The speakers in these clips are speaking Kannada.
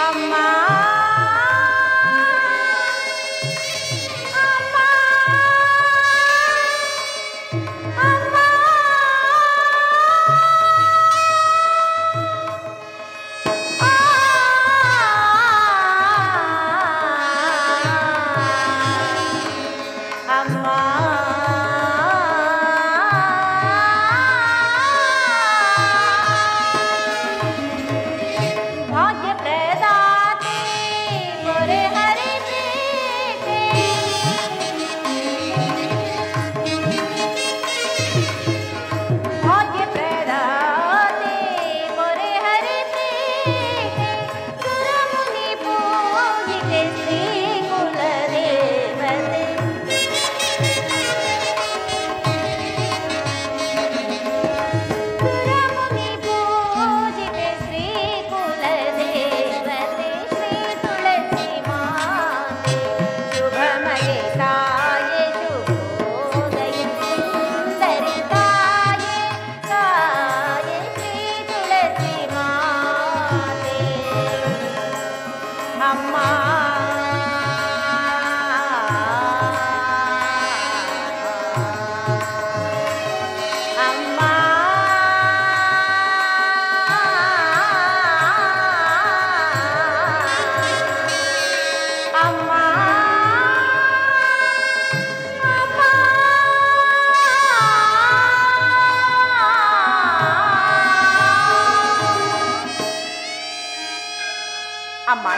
ಅಮ್ಮ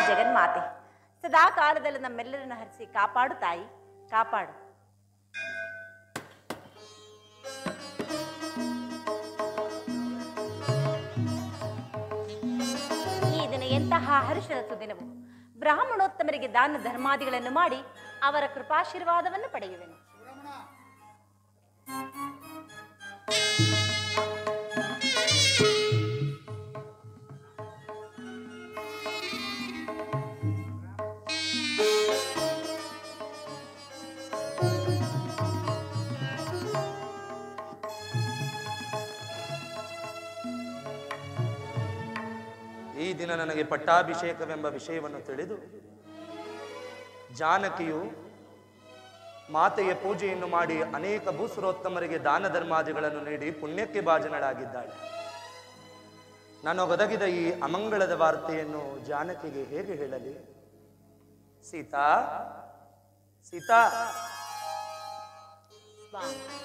ಜಗನ್ಮಾತೆ, ಸದಾ ಕಾಲದಲ್ಲಿ ನಮ್ಮೆಲ್ಲರನ್ನ ಹರಿಸಿ ಕಾಪಾಡು ತಾಯಿ, ಕಾಪಾಡು. ಈ ದಿನ ಎಂತಹ ಹರ್ಷದ ಸುದಿನವು. ಬ್ರಾಹ್ಮಣೋತ್ತಮರಿಗೆ ದಾನ ಧರ್ಮಾದಿಗಳನ್ನು ಮಾಡಿ ಅವರ ಕೃಪಾಶೀರ್ವಾದವನ್ನು ಪಡೆಯುವೆನು. ಈ ದಿನ ನನಗೆ ಪಟ್ಟಾಭಿಷೇಕವೆಂಬ ವಿಷಯವನ್ನು ತಿಳಿದು ಜಾನಕಿಯು ಮಾತೆಯ ಪೂಜೆಯನ್ನು ಮಾಡಿ ಅನೇಕ ಭೂಸುರೋತ್ತಮರಿಗೆ ದಾನ ಧರ್ಮಾದಿಗಳನ್ನು ನೀಡಿ ಪುಣ್ಯಕ್ಕೆ ಭಾಜನಳಾಗಿದ್ದಾಳೆ. ನನಗೊದಗಿದ ಈ ಅಮಂಗಳದ ವಾರ್ತೆಯನ್ನು ಜಾನಕಿಗೆ ಹೇಗೆ ಹೇಳಲಿ? ಸೀತಾ, ಸೀತಾ,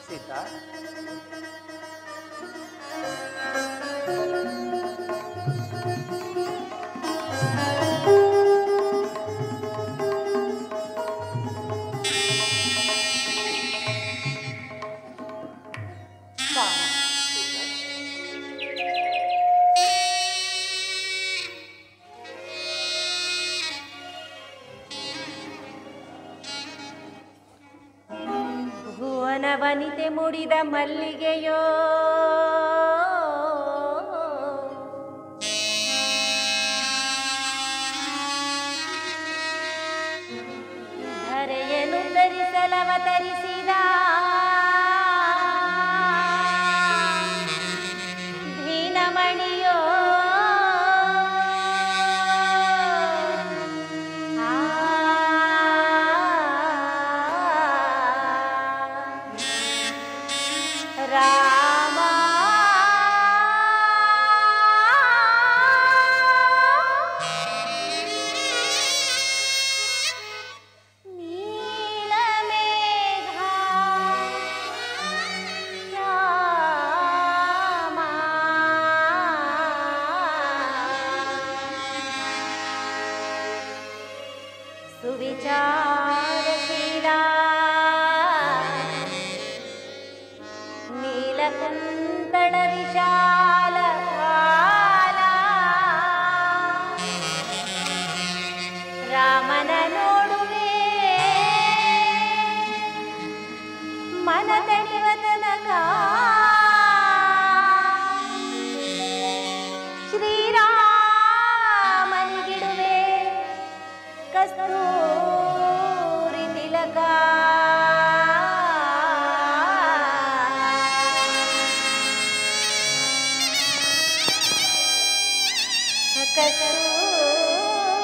ಸೀತಾ, ವನಿತೆ ಮುಡಿದ ಮಲ್ಲಿಗೆಯೋ ಧರೆಯನ್ನು ಧರಿಸಲವತರಿಸಿದ ದೀನಮಣಿಯೋ ರಾಮ ನೀಲಮೇಘ ಶ್ಯಾಮ ಸುವಿಚಾರಶೀಲ ನೀಲಕುಂತಳ ವಿಶಾಲ ಕಾಲ ರಾಮನ ನೋಡುವೆ ಮನ ತಣಿವ ತನಕ ಶ್ರೀರಾಮನಿಗಿಡುವೆ ಕಸ್ತೂರಿ ತಿಲಕ ಕಸ್ತೂರಿ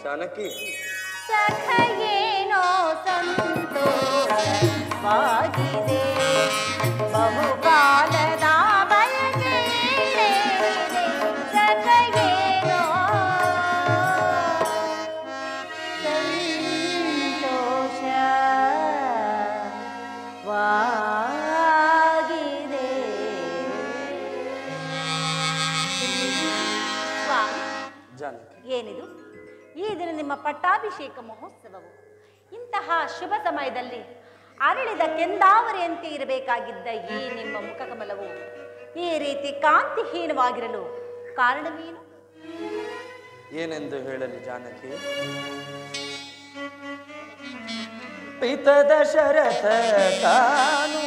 जानकी सखयेनो संतोषवाಗಿದೆ ಬಹುಕಾಲದ ಬಯಕೆ ಸಖಯೇನೋ ಸಂತೋಷವಾಗಿದೆ. जानकी ಏನಿದು? ಈ ದಿನ ನಿಮ್ಮ ಪಟ್ಟಾಭಿಷೇಕ ಮಹೋತ್ಸವವು. ಇಂತಹ ಶುಭ ಸಮಯದಲ್ಲಿ ಅರಳಿದ ಕೆಂದಾವರಿಯಂತೆ ಇರಬೇಕಾಗಿದ್ದ ಈ ನಿಮ್ಮ ಮುಖಕಮಲವು ಈ ರೀತಿ ಕಾಂತಿಹೀನವಾಗಿರಲು ಕಾರಣವೇನು? ಏನೆಂದು ಹೇಳಲಿ ಜಾನಕಿ? ಪಿತ ದಶರಥ ತಾನು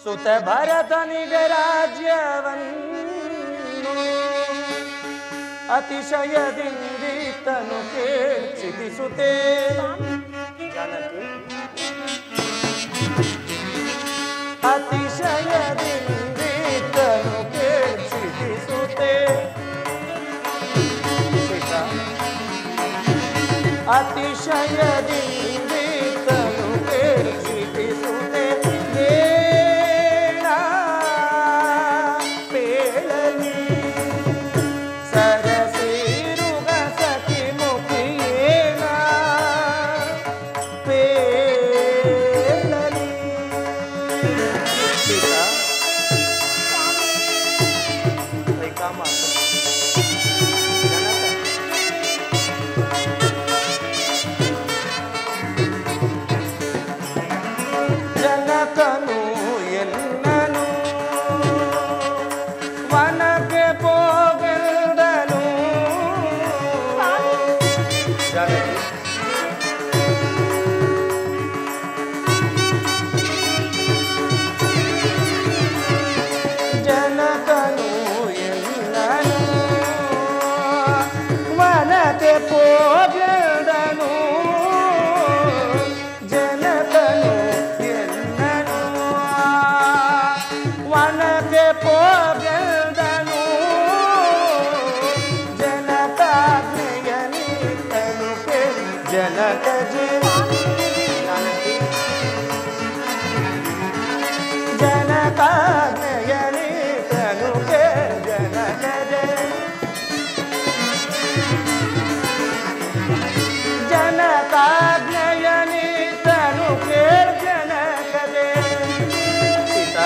ಸುತ ಭರತನಿಗೆ ರಾಜ್ಯವನ್ನು ಅತಿಶಯದಿಂದಿತನು ಕೇಳಿಸುತ್ತೆ. ಜಾನಕಿ ಅತಿಶಯದಿಂದಿತನು ಕೇಳಿಸುತ್ತೆ. ಅತಿಶಯದಿಂದಿತನು ಕೇಳಿಸುತ್ತೆ. ಜನಕನು ಎನ್ನನು ವನಕ್ಕೆ ಹೋಗಲ್ದನು. ಜನಕನು ಎನ್ನನು ವನಕ್ಕೆ ಹೋಗಲ್ದನು. ಜನಕನು ವನಕ್ಕೆ ಹೋಗಲ್ದನು. ಜನಕಾಜ್ಞೆಯನಿತ್ತನು ಕೇಳಿ ಜನಕ ಜನಕಾಜ್ಞೆಯನಿತ್ತನು ಕೇಳಿ ಜನಕ ಜನಕಾಜ್ಞೆಯನಿತನು ಕೇಳ್ಜನಕದೆ ಸೀತಾ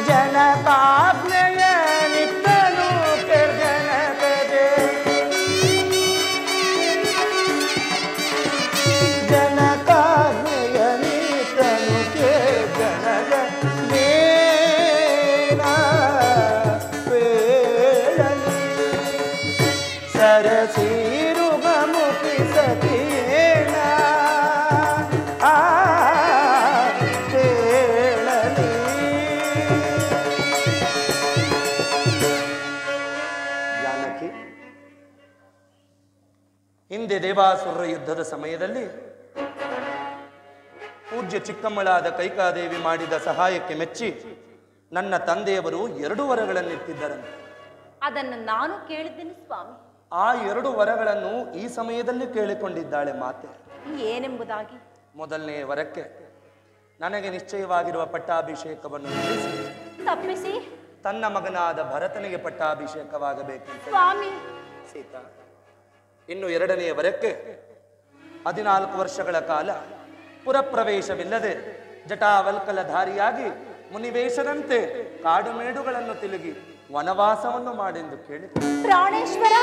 ಜನಕಾಜ್ಞೆಯನಿತನು ಕೇಳ್ಜನಕದೆ ಜನಕಾಜ್ಞೆಯನಿತನು ಕೇಳ್ಜನಕದೆ ಸರಸೀರುಗಮುಖಿ ಸತಿಯೇನ ಕೇಳಲಿ ಜಾನಕಿ ಹಿಂದೆ ದೇವಾಸುರರ ಯುದ್ಧದ ಸಮಯದಲ್ಲಿ ಪೂಜ್ಯ ಚಿಕ್ಕಮ್ಮಳಾದ ಕೈಕಾದೇವಿ ಮಾಡಿದ ಸಹಾಯಕ್ಕೆ ಮೆಚ್ಚಿ ನನ್ನ ತಂದೆಯವರು 2 ವರಗಳನ್ನಿಟ್ಟಿದ್ದರಂತೆ. ಅದನ್ನು ನಾನು ಕೇಳಿದ್ದೇನೆ ಸ್ವಾಮಿ. ಆ 2 ವರಗಳನ್ನು ಈ ಸಮಯದಲ್ಲಿ ಕೇಳಿಕೊಂಡಿದ್ದಾಳೆ ಮಾತೆ. ಏನೆಂಬುದಾಗಿ? ಮೊದಲನೇ ವರಕ್ಕೆ ನನಗೆ ನಿಶ್ಚಯವಾಗಿರುವ ಪಟ್ಟಾಭಿಷೇಕವನ್ನು ತಪ್ಪಿಸಿ ತನ್ನ ಮಗನಾದ ಭರತನಿಗೆ ಪಟ್ಟಾಭಿಷೇಕವಾಗಬೇಕು ಸ್ವಾಮಿ. ಸೀತಾ, ಇನ್ನು 2ನೇ ವರಕ್ಕೆ 14 ವರ್ಷಗಳ ಕಾಲ ಪುರಪ್ರವೇಶವಿಲ್ಲದೆ ಜಟಾವಲ್ಕಲಧಾರಿಯಾಗಿ ಮುನಿವೇಶದಂತೆ ಕಾಡು ಮೇಡುಗಳನ್ನು ತಿರುಗಿ ವನವಾಸವನ್ನು ಮಾಡೆಂದು ಕೇಳಿ ಪ್ರಾಣೇಶ್ವರ.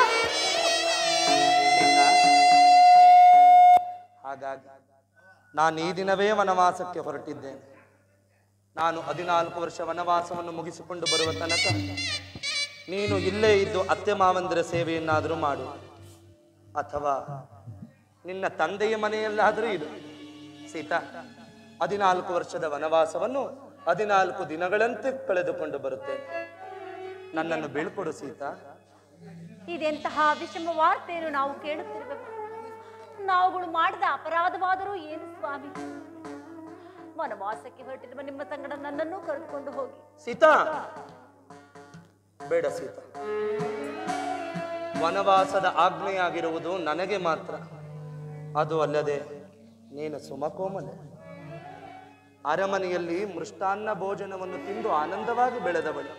ಹಾಗಾಗಿ ನಾನು ಈ ದಿನವೇ ವನವಾಸಕ್ಕೆ ಹೊರಟಿದ್ದೇನೆ. ನಾನು 14 ವರ್ಷ ವನವಾಸವನ್ನು ಮುಗಿಸಿಕೊಂಡು ಬರುವ ತನಕ ನೀನು ಇಲ್ಲೇ ಇದ್ದು ಅತ್ತೆ ಮಾವಂದಿರ ಸೇವೆಯನ್ನಾದರೂ ಮಾಡು, ಅಥವಾ ನಿನ್ನ ತಂದೆಯ ಮನೆಯಲ್ಲಾದರೂ ಇರು. ಸೀತಾ, 14 ವರ್ಷದ ವನವಾಸವನ್ನು 14 ದಿನಗಳಂತೆ ಕಳೆದುಕೊಂಡು ಬರುತ್ತೇನೆ. ನನ್ನನ್ನು ಬೀಳ್ಕೊಡು ಸೀತಾ. ಇದೆಂತಹ ವಿಷಮ ವಾರ್ತೆಯನ್ನು ನಾವು ಕೇಳುತ್ತಿರಬೇಕು. ನಾವುಗಳು ಮಾಡಿದ ಅಪರಾಧವಾದರೂ ಏನು ಸ್ವಾಮಿ? ವನವಾಸಕ್ಕೆ ಹೊರಟಿರುವ ನಿಮ್ಮ ಸಂಗಡ ನನ್ನನ್ನು ಕರೆದುಕೊಂಡು ಹೋಗಿ. ಸೀತಾ, ಬೇಡ ಸೀತಾ. ವನವಾಸದ ಆಜ್ಞೆಯಾಗಿರುವುದು ನನಗೆ ಮಾತ್ರ. ಅದು ಅಲ್ಲದೆ ನೀನು ಸುಮಕೋಮಲೆ. ಅರಮನೆಯಲ್ಲಿ ಮೃಷ್ಟಾನ್ನ ಭೋಜನವನ್ನು ತಿಂದು ಆನಂದವಾಗಿ ಬೆಳೆದವಳು.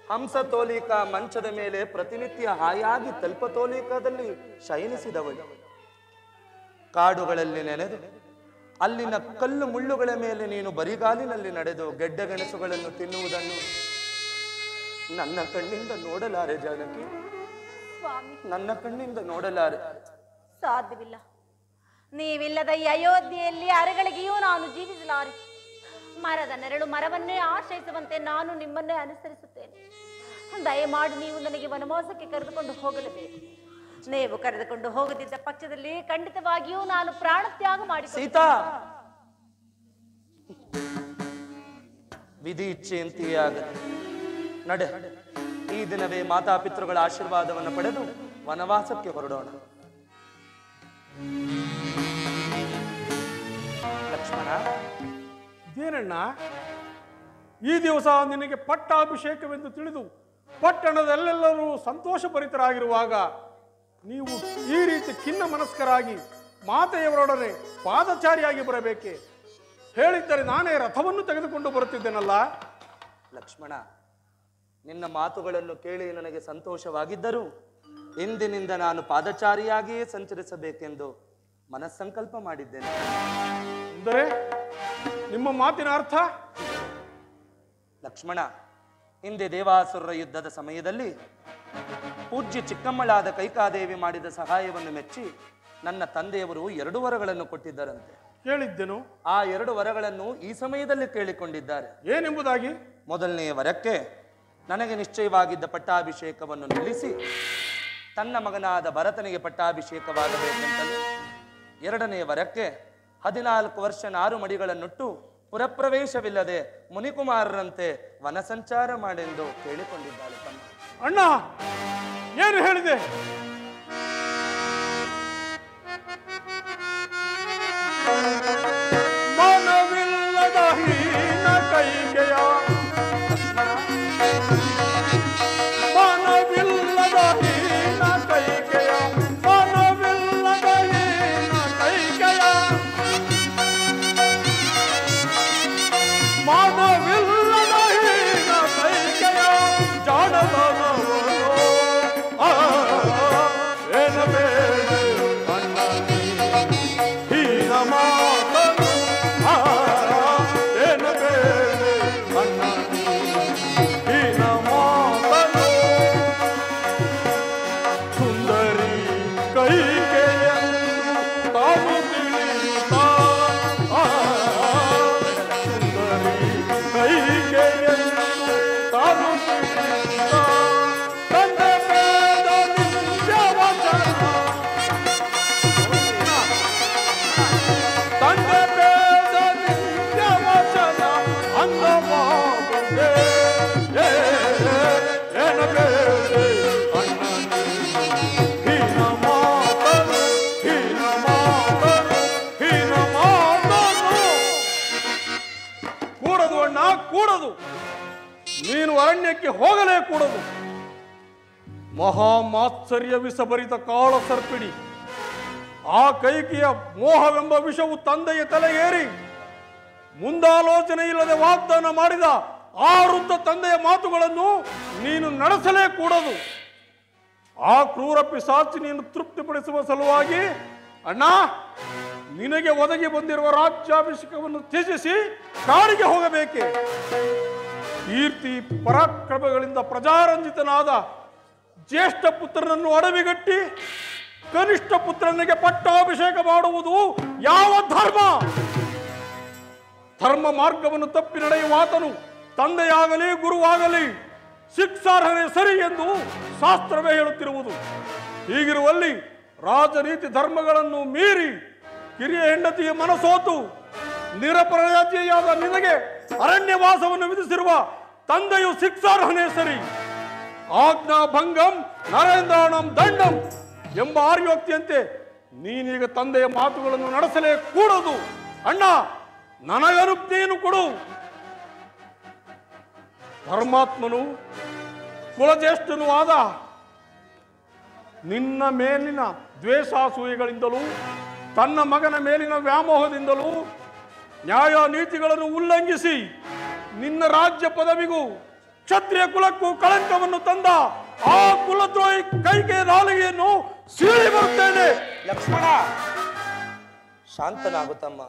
ಹಂಸ ತೋಲಿಕ ಮಂಚದ ಮೇಲೆ ಪ್ರತಿನಿತ್ಯ ಹಾಯಾಗಿ ತಲ್ಪತೋಲಿಕದಲ್ಲಿ ಶಯನಿಸಿದವಳು. ಕಾಡುಗಳಲ್ಲಿ ನೆನೆದು ಅಲ್ಲಿನ ಕಲ್ಲು ಮುಳ್ಳುಗಳ ಮೇಲೆ ನೀನು ಬರಿಗಾಲಿನಲ್ಲಿ ನಡೆದು ಗೆಡ್ಡೆಗೆಣಸುಗಳನ್ನು ತಿನ್ನುವುದನ್ನು ನನ್ನ ಕಣ್ಣಿಂದ ನೋಡಲಾರೆ ಜಾನಕಿ, ನನ್ನ ಕಣ್ಣಿಂದ ನೋಡಲಾರೆ. ಸಾಧ್ಯವಿಲ್ಲ. ನೀವಿಲ್ಲದ ಈ ಅಯೋಧ್ಯೆಯಲ್ಲಿ ಅರಗಳಿಗೆಯೂ ನಾನು ಜೀವಿಸಲಾರೆ. ಮರದ ನೆರಳು ಮರವನ್ನೇ ಆಶ್ರಯಿಸುವಂತೆ ನಾನು ನಿಮ್ಮನ್ನೇ ಅನುಸರಿಸುತ್ತೇನೆ. ದಯಮಾಡಿ ನೀವು ನನಗೆ ವನವಾಸಕ್ಕೆ ಕರೆದುಕೊಂಡು ಹೋಗಲೇಬೇಕು. ನೀವು ಕರೆದುಕೊಂಡು ಹೋಗದಿದ್ದ ಪಕ್ಷದಲ್ಲಿ ಖಂಡಿತವಾಗಿಯೂ ನಾನು ಪ್ರಾಣತ್ಯಾಗ ಮಾಡಿ. ಸೀತಾ, ವಿಧಿ ಇಚ್ಛೆಯಂತೆಯೇ ಆಗಲಿ. ನಡೆ, ಈ ದಿನವೇ ಮಾತಾಪಿತೃಗಳ ಆಶೀರ್ವಾದವನ್ನು ಪಡೆದು ವನವಾಸಕ್ಕೆ ಹೊರಡೋಣ. ಲಕ್ಷ್ಮಣ, ಇದೇನಣ್ಣ, ಈ ದಿವಸ ನಿನಗೆ ಪಟ್ಟಾಭಿಷೇಕವೆಂದು ತಿಳಿದು ಪಟ್ಟಣದಲ್ಲೆಲ್ಲರೂ ಸಂತೋಷಭರಿತರಾಗಿರುವಾಗ ನೀವು ಈ ರೀತಿ ಖಿನ್ನ ಮನಸ್ಕರಾಗಿ ಮಾತೆಯವರೊಡನೆ ಪಾದಚಾರಿಯಾಗಿ ಬರಬೇಕೆ? ಹೇಳಿದ್ದರೆ ನಾನೇ ರಥವನ್ನು ತೆಗೆದುಕೊಂಡು ಬರುತ್ತಿದ್ದೇನಲ್ಲ. ಲಕ್ಷ್ಮಣ, ನಿನ್ನ ಮಾತುಗಳನ್ನು ಕೇಳಿ ನನಗೆ ಸಂತೋಷವಾಗಿದ್ದರೂ ಇಂದಿನಿಂದ ನಾನು ಪಾದಚಾರಿಯಾಗಿಯೇ ಸಂಚರಿಸಬೇಕೆಂದು ಮನಸ್ಸಂಕಲ್ಪ ಮಾಡಿದ್ದೇನೆ. ಅಂದರೆ ನಿಮ್ಮ ಮಾತಿನ ಅರ್ಥ? ಲಕ್ಷ್ಮಣ, ಹಿಂದೆ ದೇವಾಸುರರ ಯುದ್ಧದ ಸಮಯದಲ್ಲಿ ಪೂಜ್ಯ ಚಿಕ್ಕಮ್ಮಳಾದ ಕೈಕಾದೇವಿ ಮಾಡಿದ ಸಹಾಯವನ್ನು ಮೆಚ್ಚಿ ನನ್ನ ತಂದೆಯವರು 2 ವರಗಳನ್ನು ಕೊಟ್ಟಿದ್ದರಂತೆ. ಕೇಳಿದ್ದೆನು. ಆ 2 ವರಗಳನ್ನು ಈ ಸಮಯದಲ್ಲಿ ಕೇಳಿಕೊಂಡಿದ್ದಾರೆ. ಏನೆಂಬುದಾಗಿ? ಮೊದಲನೆಯ ವರಕ್ಕೆ ನನಗೆ ನಿಶ್ಚಯವಾಗಿದ್ದ ಪಟ್ಟಾಭಿಷೇಕವನ್ನು ನಿಲ್ಲಿಸಿ ತನ್ನ ಮಗನಾದ ಭರತನಿಗೆ ಪಟ್ಟಾಭಿಷೇಕವಾಗಬೇಕೆಂತಲೂ, 2ನೇ ವರಕ್ಕೆ 14 ವರ್ಷ ನಾರು ಮಡಿಗಳನ್ನುಟ್ಟು ಪುರಪ್ರವೇಶವಿಲ್ಲದೆ ಮುನಿಕುಮಾರರಂತೆ ವನಸಂಚಾರ ಮಾಡೆಂದು ಕೇಳಿಕೊಂಡಿದ್ದಾಳೆ. ತಮ್ಮ ಅಣ್ಣ ಏನು ಹೇಳಿದೆ? ಮನವಿಲ್ಲದ ಹೀನ ಕೈಗೆಯ, ಮನವಿಲ್ಲದ ಹೀನ ಕೈಗೆಯ, ಮನವಿಲ್ಲದ ಹೀನ ಕೈಗೆಯ, ಮನವಿಲ್ಲದ ಹೀನ ಕೈಗೆಯ ಜಾಡದವನು ಮಹಾಮಾತ್ಸರ್ಯ ವಿಷಭರಿತ ಕಾಳ ಸರ್ಪಿಡಿ ಆ ಕೈಕೆಯ ಮೋಹವೆಂಬ ವಿಷವು ತಂದೆಯ ತಲೆಗೇರಿ ಮುಂದಾಲೋಚನೆ ಇಲ್ಲದೆ ವಾಗ್ದಾನ ಮಾಡಿದ ಆ ವೃದ್ಧ ತಂದೆಯ ಮಾತುಗಳನ್ನು ನೀನು ನಡೆಸಲೇ ಕೂಡದು. ಆ ಕ್ರೂರ ಪಿಶಾಚಿನಿಯನ್ನು ತೃಪ್ತಿಪಡಿಸುವ ಸಲುವಾಗಿ ಅಣ್ಣ, ನಿನಗೆ ಒದಗಿ ಬಂದಿರುವ ರಾಜ್ಯಾಭಿಷೇಕವನ್ನು ತ್ಯಜಿಸಿ ಕಾಡಿಗೆ ಹೋಗಬೇಕೆ? ಕೀರ್ತಿ ಪರಾಕ್ರಮಗಳಿಂದ ಪ್ರಜಾರಂಜಿತನಾದ ಜ್ಯೇಷ್ಠ ಪುತ್ರನನ್ನು ಅಡವಿಗಟ್ಟಿ ಕನಿಷ್ಠ ಪುತ್ರನಿಗೆ ಪಟ್ಟಾಭಿಷೇಕ ಮಾಡುವುದು ಯಾವ ಧರ್ಮ? ಧರ್ಮ ಮಾರ್ಗವನ್ನು ತಪ್ಪಿ ನಡೆಯುವಾತನು ತಂದೆಯಾಗಲಿ ಗುರುವಾಗಲಿ ಶಿಕ್ಷಾರ್ಹನೇ ಸರಿ ಎಂದು ಶಾಸ್ತ್ರವೇ ಹೇಳುತ್ತಿರುವುದು. ಹೀಗಿರುವಲ್ಲಿ ರಾಜನೀತಿ ಧರ್ಮಗಳನ್ನು ಮೀರಿ ಕಿರಿಯ ಹೆಂಡತಿಯ ಮನಸೋತು ನಿರಪರಾಧಿಯಾದ ನಿನಗೆ ಅರಣ್ಯವಾಸವನ್ನು ವಿಧಿಸಿರುವ ತಂದೆಯು ಶಿಕ್ಷಾರ್ಹನೇ ಸರಿ. ಆಜ್ಞಾ ಭಂಗಂ ನರೇಂದ್ರಾಣಂ ದಂಡಂ ಎಂಬ ಆರ್ಯೋಕ್ತಿಯಂತೆ ನೀನೀಗ ತಂದೆಯ ಮಾತುಗಳನ್ನು ನಡೆಸಲೇ ಕೂಡದು. ಅಣ್ಣ, ನನಗನುಜ್ಞೆಯನ್ನು ಕೊಡು. ಧರ್ಮಾತ್ಮನು ಕುಲಜ್ಯೇಷ್ಠನೂ ಆದ ನಿನ್ನ ಮೇಲಿನ ದ್ವೇಷಾಸೂಯೆಗಳಿಂದಲೂ ತನ್ನ ಮಗನ ಮೇಲಿನ ವ್ಯಾಮೋಹದಿಂದಲೂ ನ್ಯಾಯ ನೀತಿಗಳನ್ನು ಉಲ್ಲಂಘಿಸಿ ನಿನ್ನ ರಾಜ್ಯ ಪದವಿಗೂ ಕ್ಷತ್ರಿಯ ಕುಲಕ್ಕೂ ಕಳಂಕವನ್ನು ತಂದ ಆ ಕುಲದ್ರೋಹಿ ಕೈಗೆ ನಾಲಿಗೆಯನ್ನು ಸೀಳಿ ಬರುತ್ತೇನೆ. ಲಕ್ಷ್ಮಣ, ಶಾಂತನಾಗುತ್ತಮ್ಮ.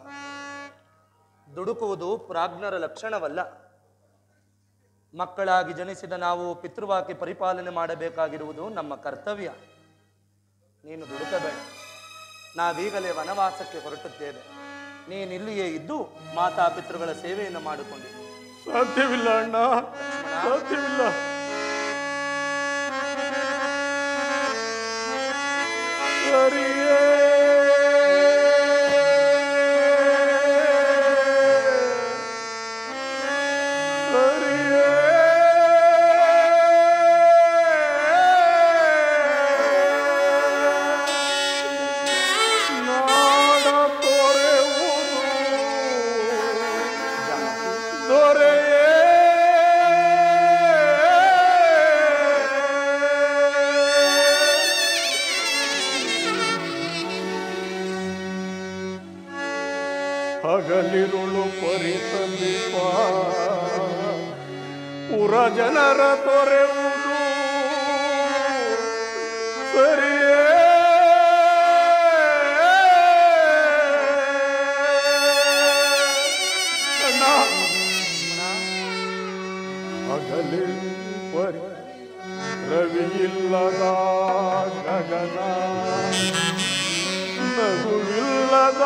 ದುಡುಕುವುದು ಪ್ರಾಜ್ಞರ ಲಕ್ಷಣವಲ್ಲ. ಮಕ್ಕಳಾಗಿ ಜನಿಸಿದ ನಾವು ಪಿತೃವಾಕ್ಯ ಪರಿಪಾಲನೆ ಮಾಡಬೇಕಾಗಿರುವುದು ನಮ್ಮ ಕರ್ತವ್ಯ. ನೀನು ದುಡುಕಬೇಡ. ನಾವೀಗಲೇ ವನವಾಸಕ್ಕೆ ಹೊರಟುತ್ತೇವೆ. ನೀನಿಲ್ಲಿಯೇ ಇದ್ದು ಮಾತಾಪಿತೃಗಳ ಸೇವೆಯನ್ನು ಮಾಡಿಕೊಂಡಿದ್ದೆ. ಸಾಧ್ಯವಿಲ್ಲ ಅಣ್ಣ, ಸಾಧ್ಯವಿಲ್ಲ. ಸರಿಯೇ ಹಗಲಿರುಳು ಪರಿತಂದಿಪ ಪುರ ಜನರ ತೊರೆಯುವುದು ಸರಿಯೇ? ಹಗಲಿ ಪರಿ ರವಿಯಿಲ್ಲದ ಗಗನ, ನಗುವಿಲ್ಲದ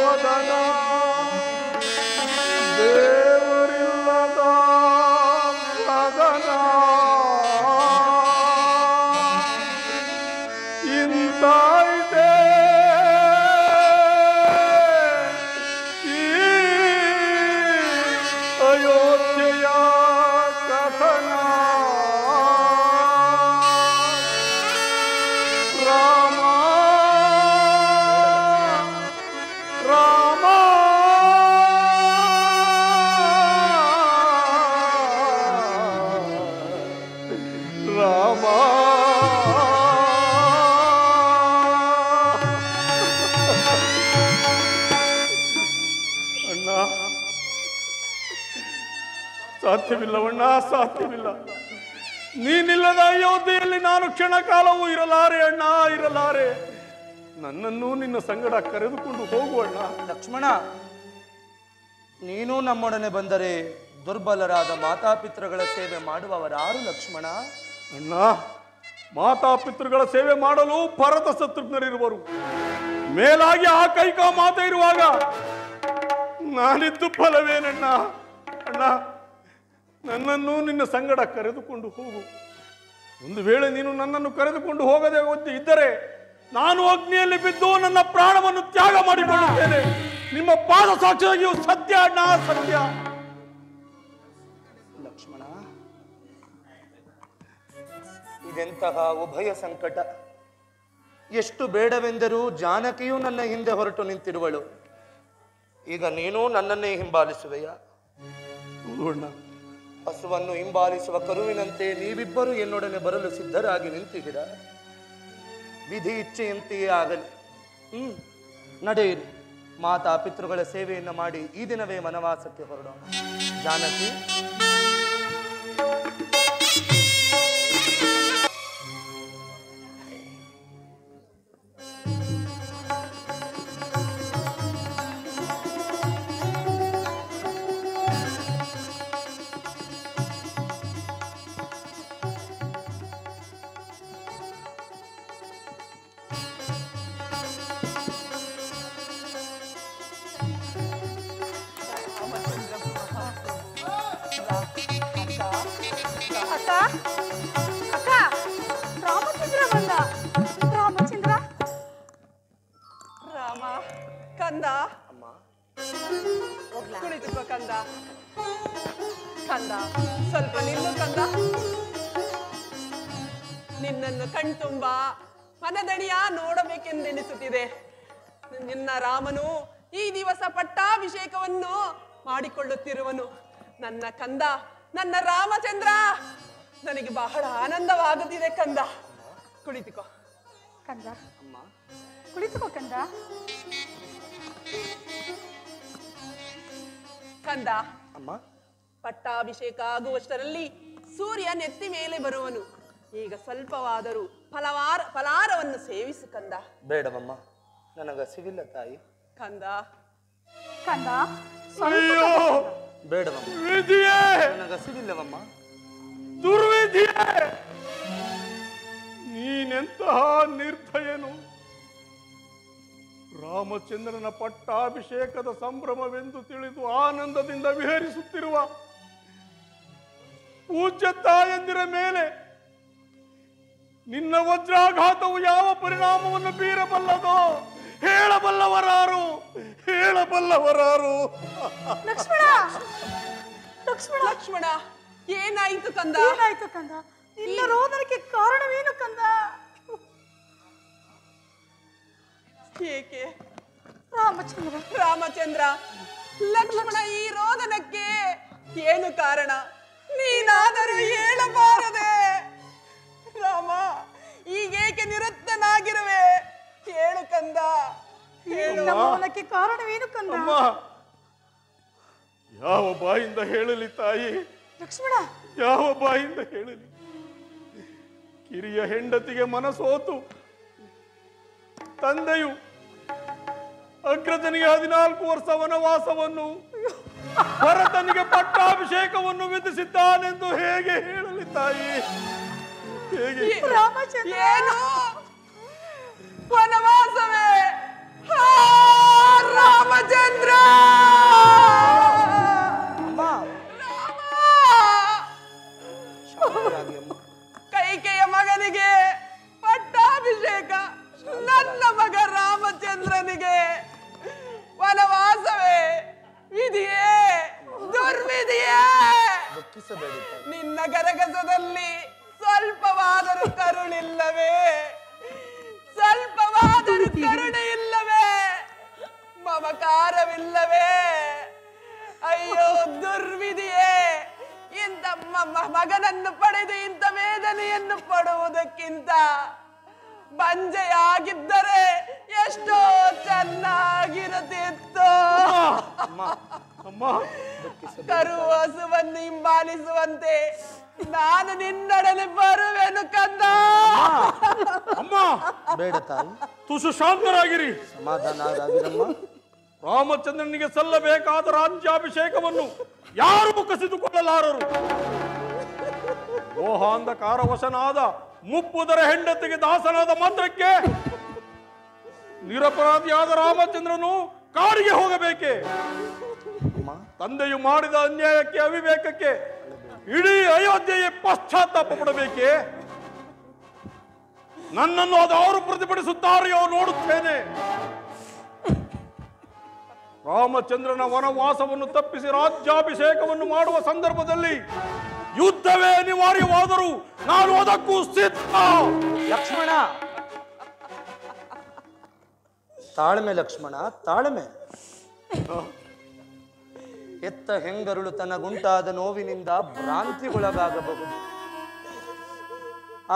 ವದನ, ದೇವರಿಲ್ಲದ ಸದನ, ಇಂತಾಯಿದೆ ಈ ಅಯೋಧ್ಯೆಯ ಕಥನ. ರಾಮ ರಾಮ ರಾಮ ಅಣ್ಣ, ಸಾಧ್ಯವಿಲ್ಲವಣ್ಣ, ಸಾಧ್ಯವಿಲ್ಲ. ನೀನಿಲ್ಲದ ಅಯೋಧ್ಯೆಯಲ್ಲಿ ನಾನು ಕ್ಷಣ ಕಾಲವೂ ಇರಲಾರೆ ಅಣ್ಣ, ಇರಲಾರೆ. ನನ್ನನ್ನು ನಿನ್ನ ಸಂಗಡ ಕರೆದುಕೊಂಡು ಹೋಗುವಣ್ಣ. ಲಕ್ಷ್ಮಣ, ನೀನು ನಮ್ಮೊಡನೆ ಬಂದರೆ ದುರ್ಬಲರಾದ ಮಾತಾಪಿತೃಗಳ ಸೇವೆ ಮಾಡುವವರಾರು ಲಕ್ಷ್ಮಣ? ಅಣ್ಣ, ಮಾತಾಪಿತೃಗಳ ಸೇವೆ ಮಾಡಲು ಭರತ ಶತ್ರುಘ್ನರಿರುವರು. ಮೇಲಾಗಿ ಆ ಕೈಕಾ ಮಾತೆ ಇರುವಾಗ ನಾನಿದ್ದು ಫಲವೇನಣ್ಣ? ಅಣ್ಣ, ನನ್ನನ್ನು ನಿನ್ನ ಸಂಗಡ ಕರೆದುಕೊಂಡು ಹೋಗು. ಒಂದು ವೇಳೆ ನೀನು ನನ್ನನ್ನು ಕರೆದುಕೊಂಡು ಹೋಗದೆ ಇದ್ದರೆ ನಾನು ಅಗ್ನಿಯಲ್ಲಿ ಬಿದ್ದು ನನ್ನ ಪ್ರಾಣವನ್ನು ತ್ಯಾಗ ಮಾಡಿಕೊಳ್ಳುತ್ತೇನೆ. ನಿಮ್ಮ ಪಾದ ಸಾಕ್ಷಿಯಾಗಿಯೂ ಸತ್ಯ ಅಣ್ಣ, ಸತ್ಯ. ಲಕ್ಷ್ಮಣ, ಇದೆಂತಹ ಉಭಯ ಸಂಕಟ. ಎಷ್ಟು ಬೇಡವೆಂದರೂ ಜಾನಕಿಯೂ ನನ್ನ ಹಿಂದೆ ಹೊರಟು ನಿಂತಿರುವಳು. ಈಗ ನೀನು ನನ್ನನ್ನೇ ಹಿಂಬಾಲಿಸುವೆಯಾ? ಅಣ್ಣ, ಹಸುವನ್ನು ಹಿಂಬಾಲಿಸುವ ಕರುವಿನಂತೆ ನೀವಿಬ್ಬರು ಎನ್ನೊಡನೆ ಬರಲು ಸಿದ್ಧರಾಗಿ ನಿಂತಿದ್ದೀರಾ. ವಿಧಿ ಇಚ್ಛೆಯಂತೆಯೇ ಆಗಲಿ. ನಡೆಯಿರಿ. ಮಾತಾ ಪಿತೃಗಳ ಸೇವೆಯನ್ನು ಮಾಡಿ ಈ ದಿನವೇ ವನವಾಸಕ್ಕೆ ಹೊರಡೋಣ. ಜಾನಕಿ, ಕಂದ, ಕುಳಿತುಕೋ ಕಂದ. ಕಂದ, ಸ್ವಲ್ಪ ನಿಲ್ಲು ಕಂದ. ನಿನ್ನನ್ನು ಕಣ್ತುಂಬ ಮನದಣಿಯ ನೋಡಬೇಕೆಂದೆನಿಸುತ್ತಿದೆ. ನಿನ್ನ ರಾಮನು ಈ ದಿವಸ ಪಟ್ಟಾಭಿಷೇಕವನ್ನು ಮಾಡಿಕೊಳ್ಳುತ್ತಿರುವನು. ನನ್ನ ಕಂದ, ನನ್ನ ರಾಮಚಂದ್ರ, ನನಗೆ ಬಹಳ ಆನಂದವಾಗುತ್ತಿದೆ ಕಂದ. ಕುಳಿತುಕೋ ಕಂದ, ಕುಳಿತುಕೋ ಕಂದ. ಕಂದ, ಪಟ್ಟಾಭಿಷೇಕ ಆಗುವಷ್ಟರಲ್ಲಿ ಸೂರ್ಯ ನೆತ್ತಿ ಮೇಲೆ ಬರುವನು. ಈಗ ಸ್ವಲ್ಪವಾದರೂ ಫಲಾರವನ್ನು ಸೇವಿಸು ಕಂದ. ಬೇಡವಮ್ಮ, ನನಗ ಸಿವಿಲ್ಲ ತಾಯಿ. ಕಂದ, ಕಂದ, ಬೇಡವಮ್ಮ, ವಿಧಿಯೇ, ನನಗ ಸಿವಿಲ್ಲವಮ್ಮ. ದುರ್ವಿಧಿಯೇ, ನೀನೆಂತಹ ನಿರ್ದಯನು. ರಾಮಚಂದ್ರನ ಪಟ್ಟಾಭಿಷೇಕದ ಸಂಭ್ರಮವೆಂದು ತಿಳಿದು ಆನಂದದಿಂದ ವಿಹರಿಸುತ್ತಿರುವ ಪೂಜ್ಯ ತಾಯಂದಿರ ಮೇಲೆ ನಿನ್ನ ವಜ್ರಾಘಾತವು ಯಾವ ಪರಿಣಾಮವನ್ನು ಬೀರಬಲ್ಲದೋ ಹೇಳಬಲ್ಲವರಾರು, ಹೇಳಬಲ್ಲವರಾರು. ಲಕ್ಷ್ಮಣ, ಲಕ್ಷ್ಮಣ, ಲಕ್ಷ್ಮಣ, ಏನಾಯ್ತು ಕಂದ? ಏನಾಯ್ತು ಕಂದ? ನಿನ್ನ ರೋದನಕ್ಕೆ ಕಾರಣವೇನು ಕಂದ? ಏಕೆ ರಾಮಚಂದ್ರ, ರಾಮಚಂದ್ರ, ಲಕ್ಷ್ಮಣ, ಈ ರೋದನಕ್ಕೆ ಏನು ಕಾರಣ? ನೀನಾದರೂ ಹೇಳಬಾರದೆ? ರಾಮ, ಈಗೇಕೆ ನಿರುತ್ತನಾಗಿರುವೆ? ಹೇಳು ಕಂದ, ಹೇಳು. ಮೌನಕ್ಕೆ ಕಾರಣವೇನು ಕಂದ? ಅಮ್ಮ, ಯಾವ ಬಾಯಿಂದ ಹೇಳಲಿ ತಾಯಿ? ಲಕ್ಷ್ಮಣ, ಯಾವ ಬಾಯಿಂದ ಹೇಳಲಿ? ಕಿರಿಯ ಹೆಂಡತಿಗೆ ಮನಸೋತು ತಂದೆಯು ಅಗ್ರಜನಿಗೆ 14 ವರ್ಷ ವನವಾಸವನ್ನು, ಭರತನಿಗೆ ಪಟ್ಟಾಭಿಷೇಕವನ್ನು ವಿಧಿಸಿದ್ದಾನೆಂದು ಹೇಗೆ ಹೇಳಲಿ ತಾಯಿ? ಹೇಗೆ? ರಾಮಚಂದ್ರ, ಏನು ವನವಾಸವೇ? ರಾಮಚಂದ್ರ, ಕೈಕೆಯ ಮಗನಿಗೆ ಪಟ್ಟಾಭಿಷೇಕ, ನನ್ನ ಮಗ ರಾಮಚಂದ್ರನಿಗೆ ವನವಾಸವೇ? ವಿಧಿಯೇ, ದುರ್ವಿಧಿಯೇ? ನಿನ್ನ ಗರಗಸದಲ್ಲಿ ಸ್ವಲ್ಪವಾದರೂ ಕರುಣಿಲ್ಲವೇ? ಸ್ವಲ್ಪವಾದರೂ ಕರುಣೆ ಇಲ್ಲವೇ? ಮಮಕಾರವಿಲ್ಲವೇ? ಅಯ್ಯೋ ದುರ್ವಿಧಿಯೇ, ಇಂಥ ಮಗನನ್ನು ಪಡೆದು ಇಂಥ ವೇದನೆಯನ್ನು ಪಡುವುದಕ್ಕಿಂತ ಬಂಜೆಯಾಗಿದ್ದರೆ ಎಷ್ಟೋ ಚೆನ್ನಾಗಿರುತ್ತಿತ್ತು. ಕರು ಹಸುವನ್ನು ಹಿಂಬಾಲಿಸುವಂತೆ ನಾನು ನಿನ್ನೊಡನೆ ಬರುವೆನು ಕಂದ. ಅಮ್ಮ, ಬೇಡ ತಾಯಿ, ತುಸು ಶಾಂತರಾಗಿರಿ. ಸಮಾಧಾನ ಆಗಿರಮ್ಮ. ರಾಮಚಂದ್ರನಿಗೆ ಸಲ್ಲಬೇಕಾದ ರಾಜ್ಯಾಭಿಷೇಕವನ್ನು ಯಾರು ಕಸಿದುಕೊಳ್ಳಲಾರರು. ಮೋಹಾಂಧಕಾರವಶನಾದ ಮುಪ್ಪುದರ ಹೆಂಡತಿಗೆ ದಾಸನಾದ ಮಾತ್ರಕ್ಕೆ ನಿರಪರಾಧಿಯಾದ ರಾಮಚಂದ್ರನು ಕಾಡಿಗೆ ಹೋಗಬೇಕೆ? ತಂದೆಯು ಮಾಡಿದ ಅನ್ಯಾಯಕ್ಕೆ, ಅವಿವೇಕಕ್ಕೆ ಇಡೀ ಅಯೋಧ್ಯೆಯೇ ಪಶ್ಚಾತ್ತಾಪ ಪಡಬೇಕೆ? ನನ್ನನ್ನು ಅದಾರು ಪ್ರತಿಭಟಿಸುತ್ತಾರೆಯೋ ನೋಡುತ್ತೇನೆ. ರಾಮಚಂದ್ರನ ವನವಾಸವನ್ನು ತಪ್ಪಿಸಿ ರಾಜ್ಯಾಭಿಷೇಕವನ್ನು ಮಾಡುವ ಸಂದರ್ಭದಲ್ಲಿ ಯುದ್ಧವೇ ಅನಿವಾರ್ಯವಾದರೂ ನಾನು ಅದಕ್ಕೂ ಸಿದ್ಧ. ಲಕ್ಷ್ಮಣ, ತಾಳ್ಮೆ ಲಕ್ಷ್ಮಣ, ತಾಳ್ಮೆ. ಎತ್ತ ಹೆಂಗರುಳು ತನಗುಂಟಾದ ನೋವಿನಿಂದ ಭ್ರಾಂತಿಗೊಳಗಾಗಬಹುದು.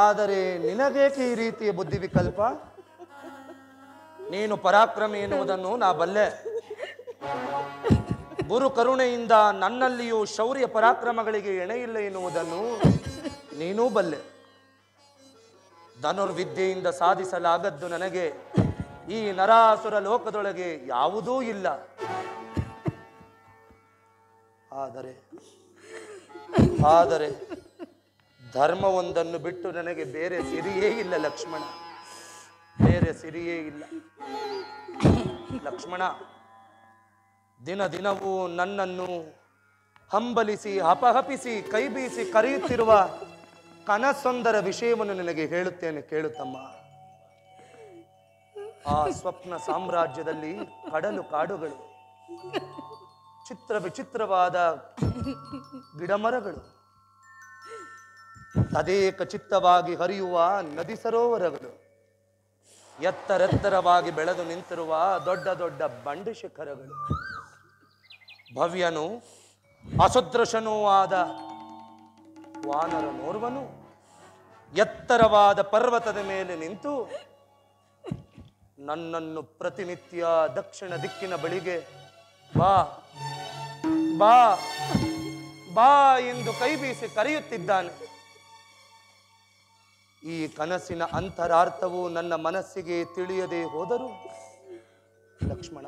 ಆದರೆ ನಿನಗೇಕೆ ಈ ರೀತಿಯ ಬುದ್ಧಿ ವಿಕಲ್ಪ? ನೀನು ಪರಾಕ್ರಮಿ ಎನ್ನುವುದನ್ನು ನಾ ಬಲ್ಲೆ. ಗುರು ಕರುಣೆಯಿಂದ ನನ್ನಲ್ಲಿಯೂ ಶೌರ್ಯ ಪರಾಕ್ರಮಗಳಿಗೆ ಎಣೆಯಿಲ್ಲ ಎನ್ನುವುದನ್ನು ನೀನೂ ಬಲ್ಲೆ. ಧನುರ್ವಿದ್ಯೆಯಿಂದ ಸಾಧಿಸಲಾಗದ್ದು ನನಗೆ ಈ ನರಾಸುರ ಲೋಕದೊಳಗೆ ಯಾವುದೂ ಇಲ್ಲ. ಆದರೆ ಧರ್ಮವೊಂದನ್ನು ಬಿಟ್ಟು ನನಗೆ ಬೇರೆ ಸಿರಿಯೇ ಇಲ್ಲ ಲಕ್ಷ್ಮಣ, ಬೇರೆ ಸಿರಿಯೇ ಇಲ್ಲ. ಲಕ್ಷ್ಮಣ, ದಿನ ದಿನವೂ ನನ್ನನ್ನು ಹಂಬಲಿಸಿ ಹಪಹಪಿಸಿ ಕೈಬೀಸಿ ಕರೆಯುತ್ತಿರುವ ಕನಸೊಂದರ ವಿಷಯವನ್ನು ನಿನಗೆ ಹೇಳುತ್ತೇನೆ, ಕೇಳುತ್ತಮ್ಮ. ಆ ಸ್ವಪ್ನ ಸಾಮ್ರಾಜ್ಯದಲ್ಲಿ ಕಡಲು ಕಾಡುಗಳು, ಚಿತ್ರ ವಿಚಿತ್ರವಾದ ಗಿಡಮರಗಳು, ತದೇಕ ಚಿತ್ತವಾಗಿ ಹರಿಯುವ ನದಿ ಸರೋವರಗಳು, ಎತ್ತರೆತ್ತರವಾಗಿ ಬೆಳೆದು ನಿಂತಿರುವ ದೊಡ್ಡ ದೊಡ್ಡ ಬಂಡೆ ಶಿಖರಗಳು, ಭವ್ಯನು ಅಸದೃಶನೂ ಆದ ವಾನರನೋರ್ವನು ಎತ್ತರವಾದ ಪರ್ವತದ ಮೇಲೆ ನಿಂತು ನನ್ನನ್ನು ಪ್ರತಿನಿತ್ಯ ದಕ್ಷಿಣ ದಿಕ್ಕಿನ ಬಳಿಗೆ ಬಾ ಬಾ ಬಾ ಎಂದು ಕೈಬೀಸಿ ಕರೆಯುತ್ತಿದ್ದಾನೆ. ಈ ಕನಸಿನ ಅಂತರಾರ್ಥವು ನನ್ನ ಮನಸ್ಸಿಗೆ ತಿಳಿಯದೆ ಹೋದರೂ ಲಕ್ಷ್ಮಣ,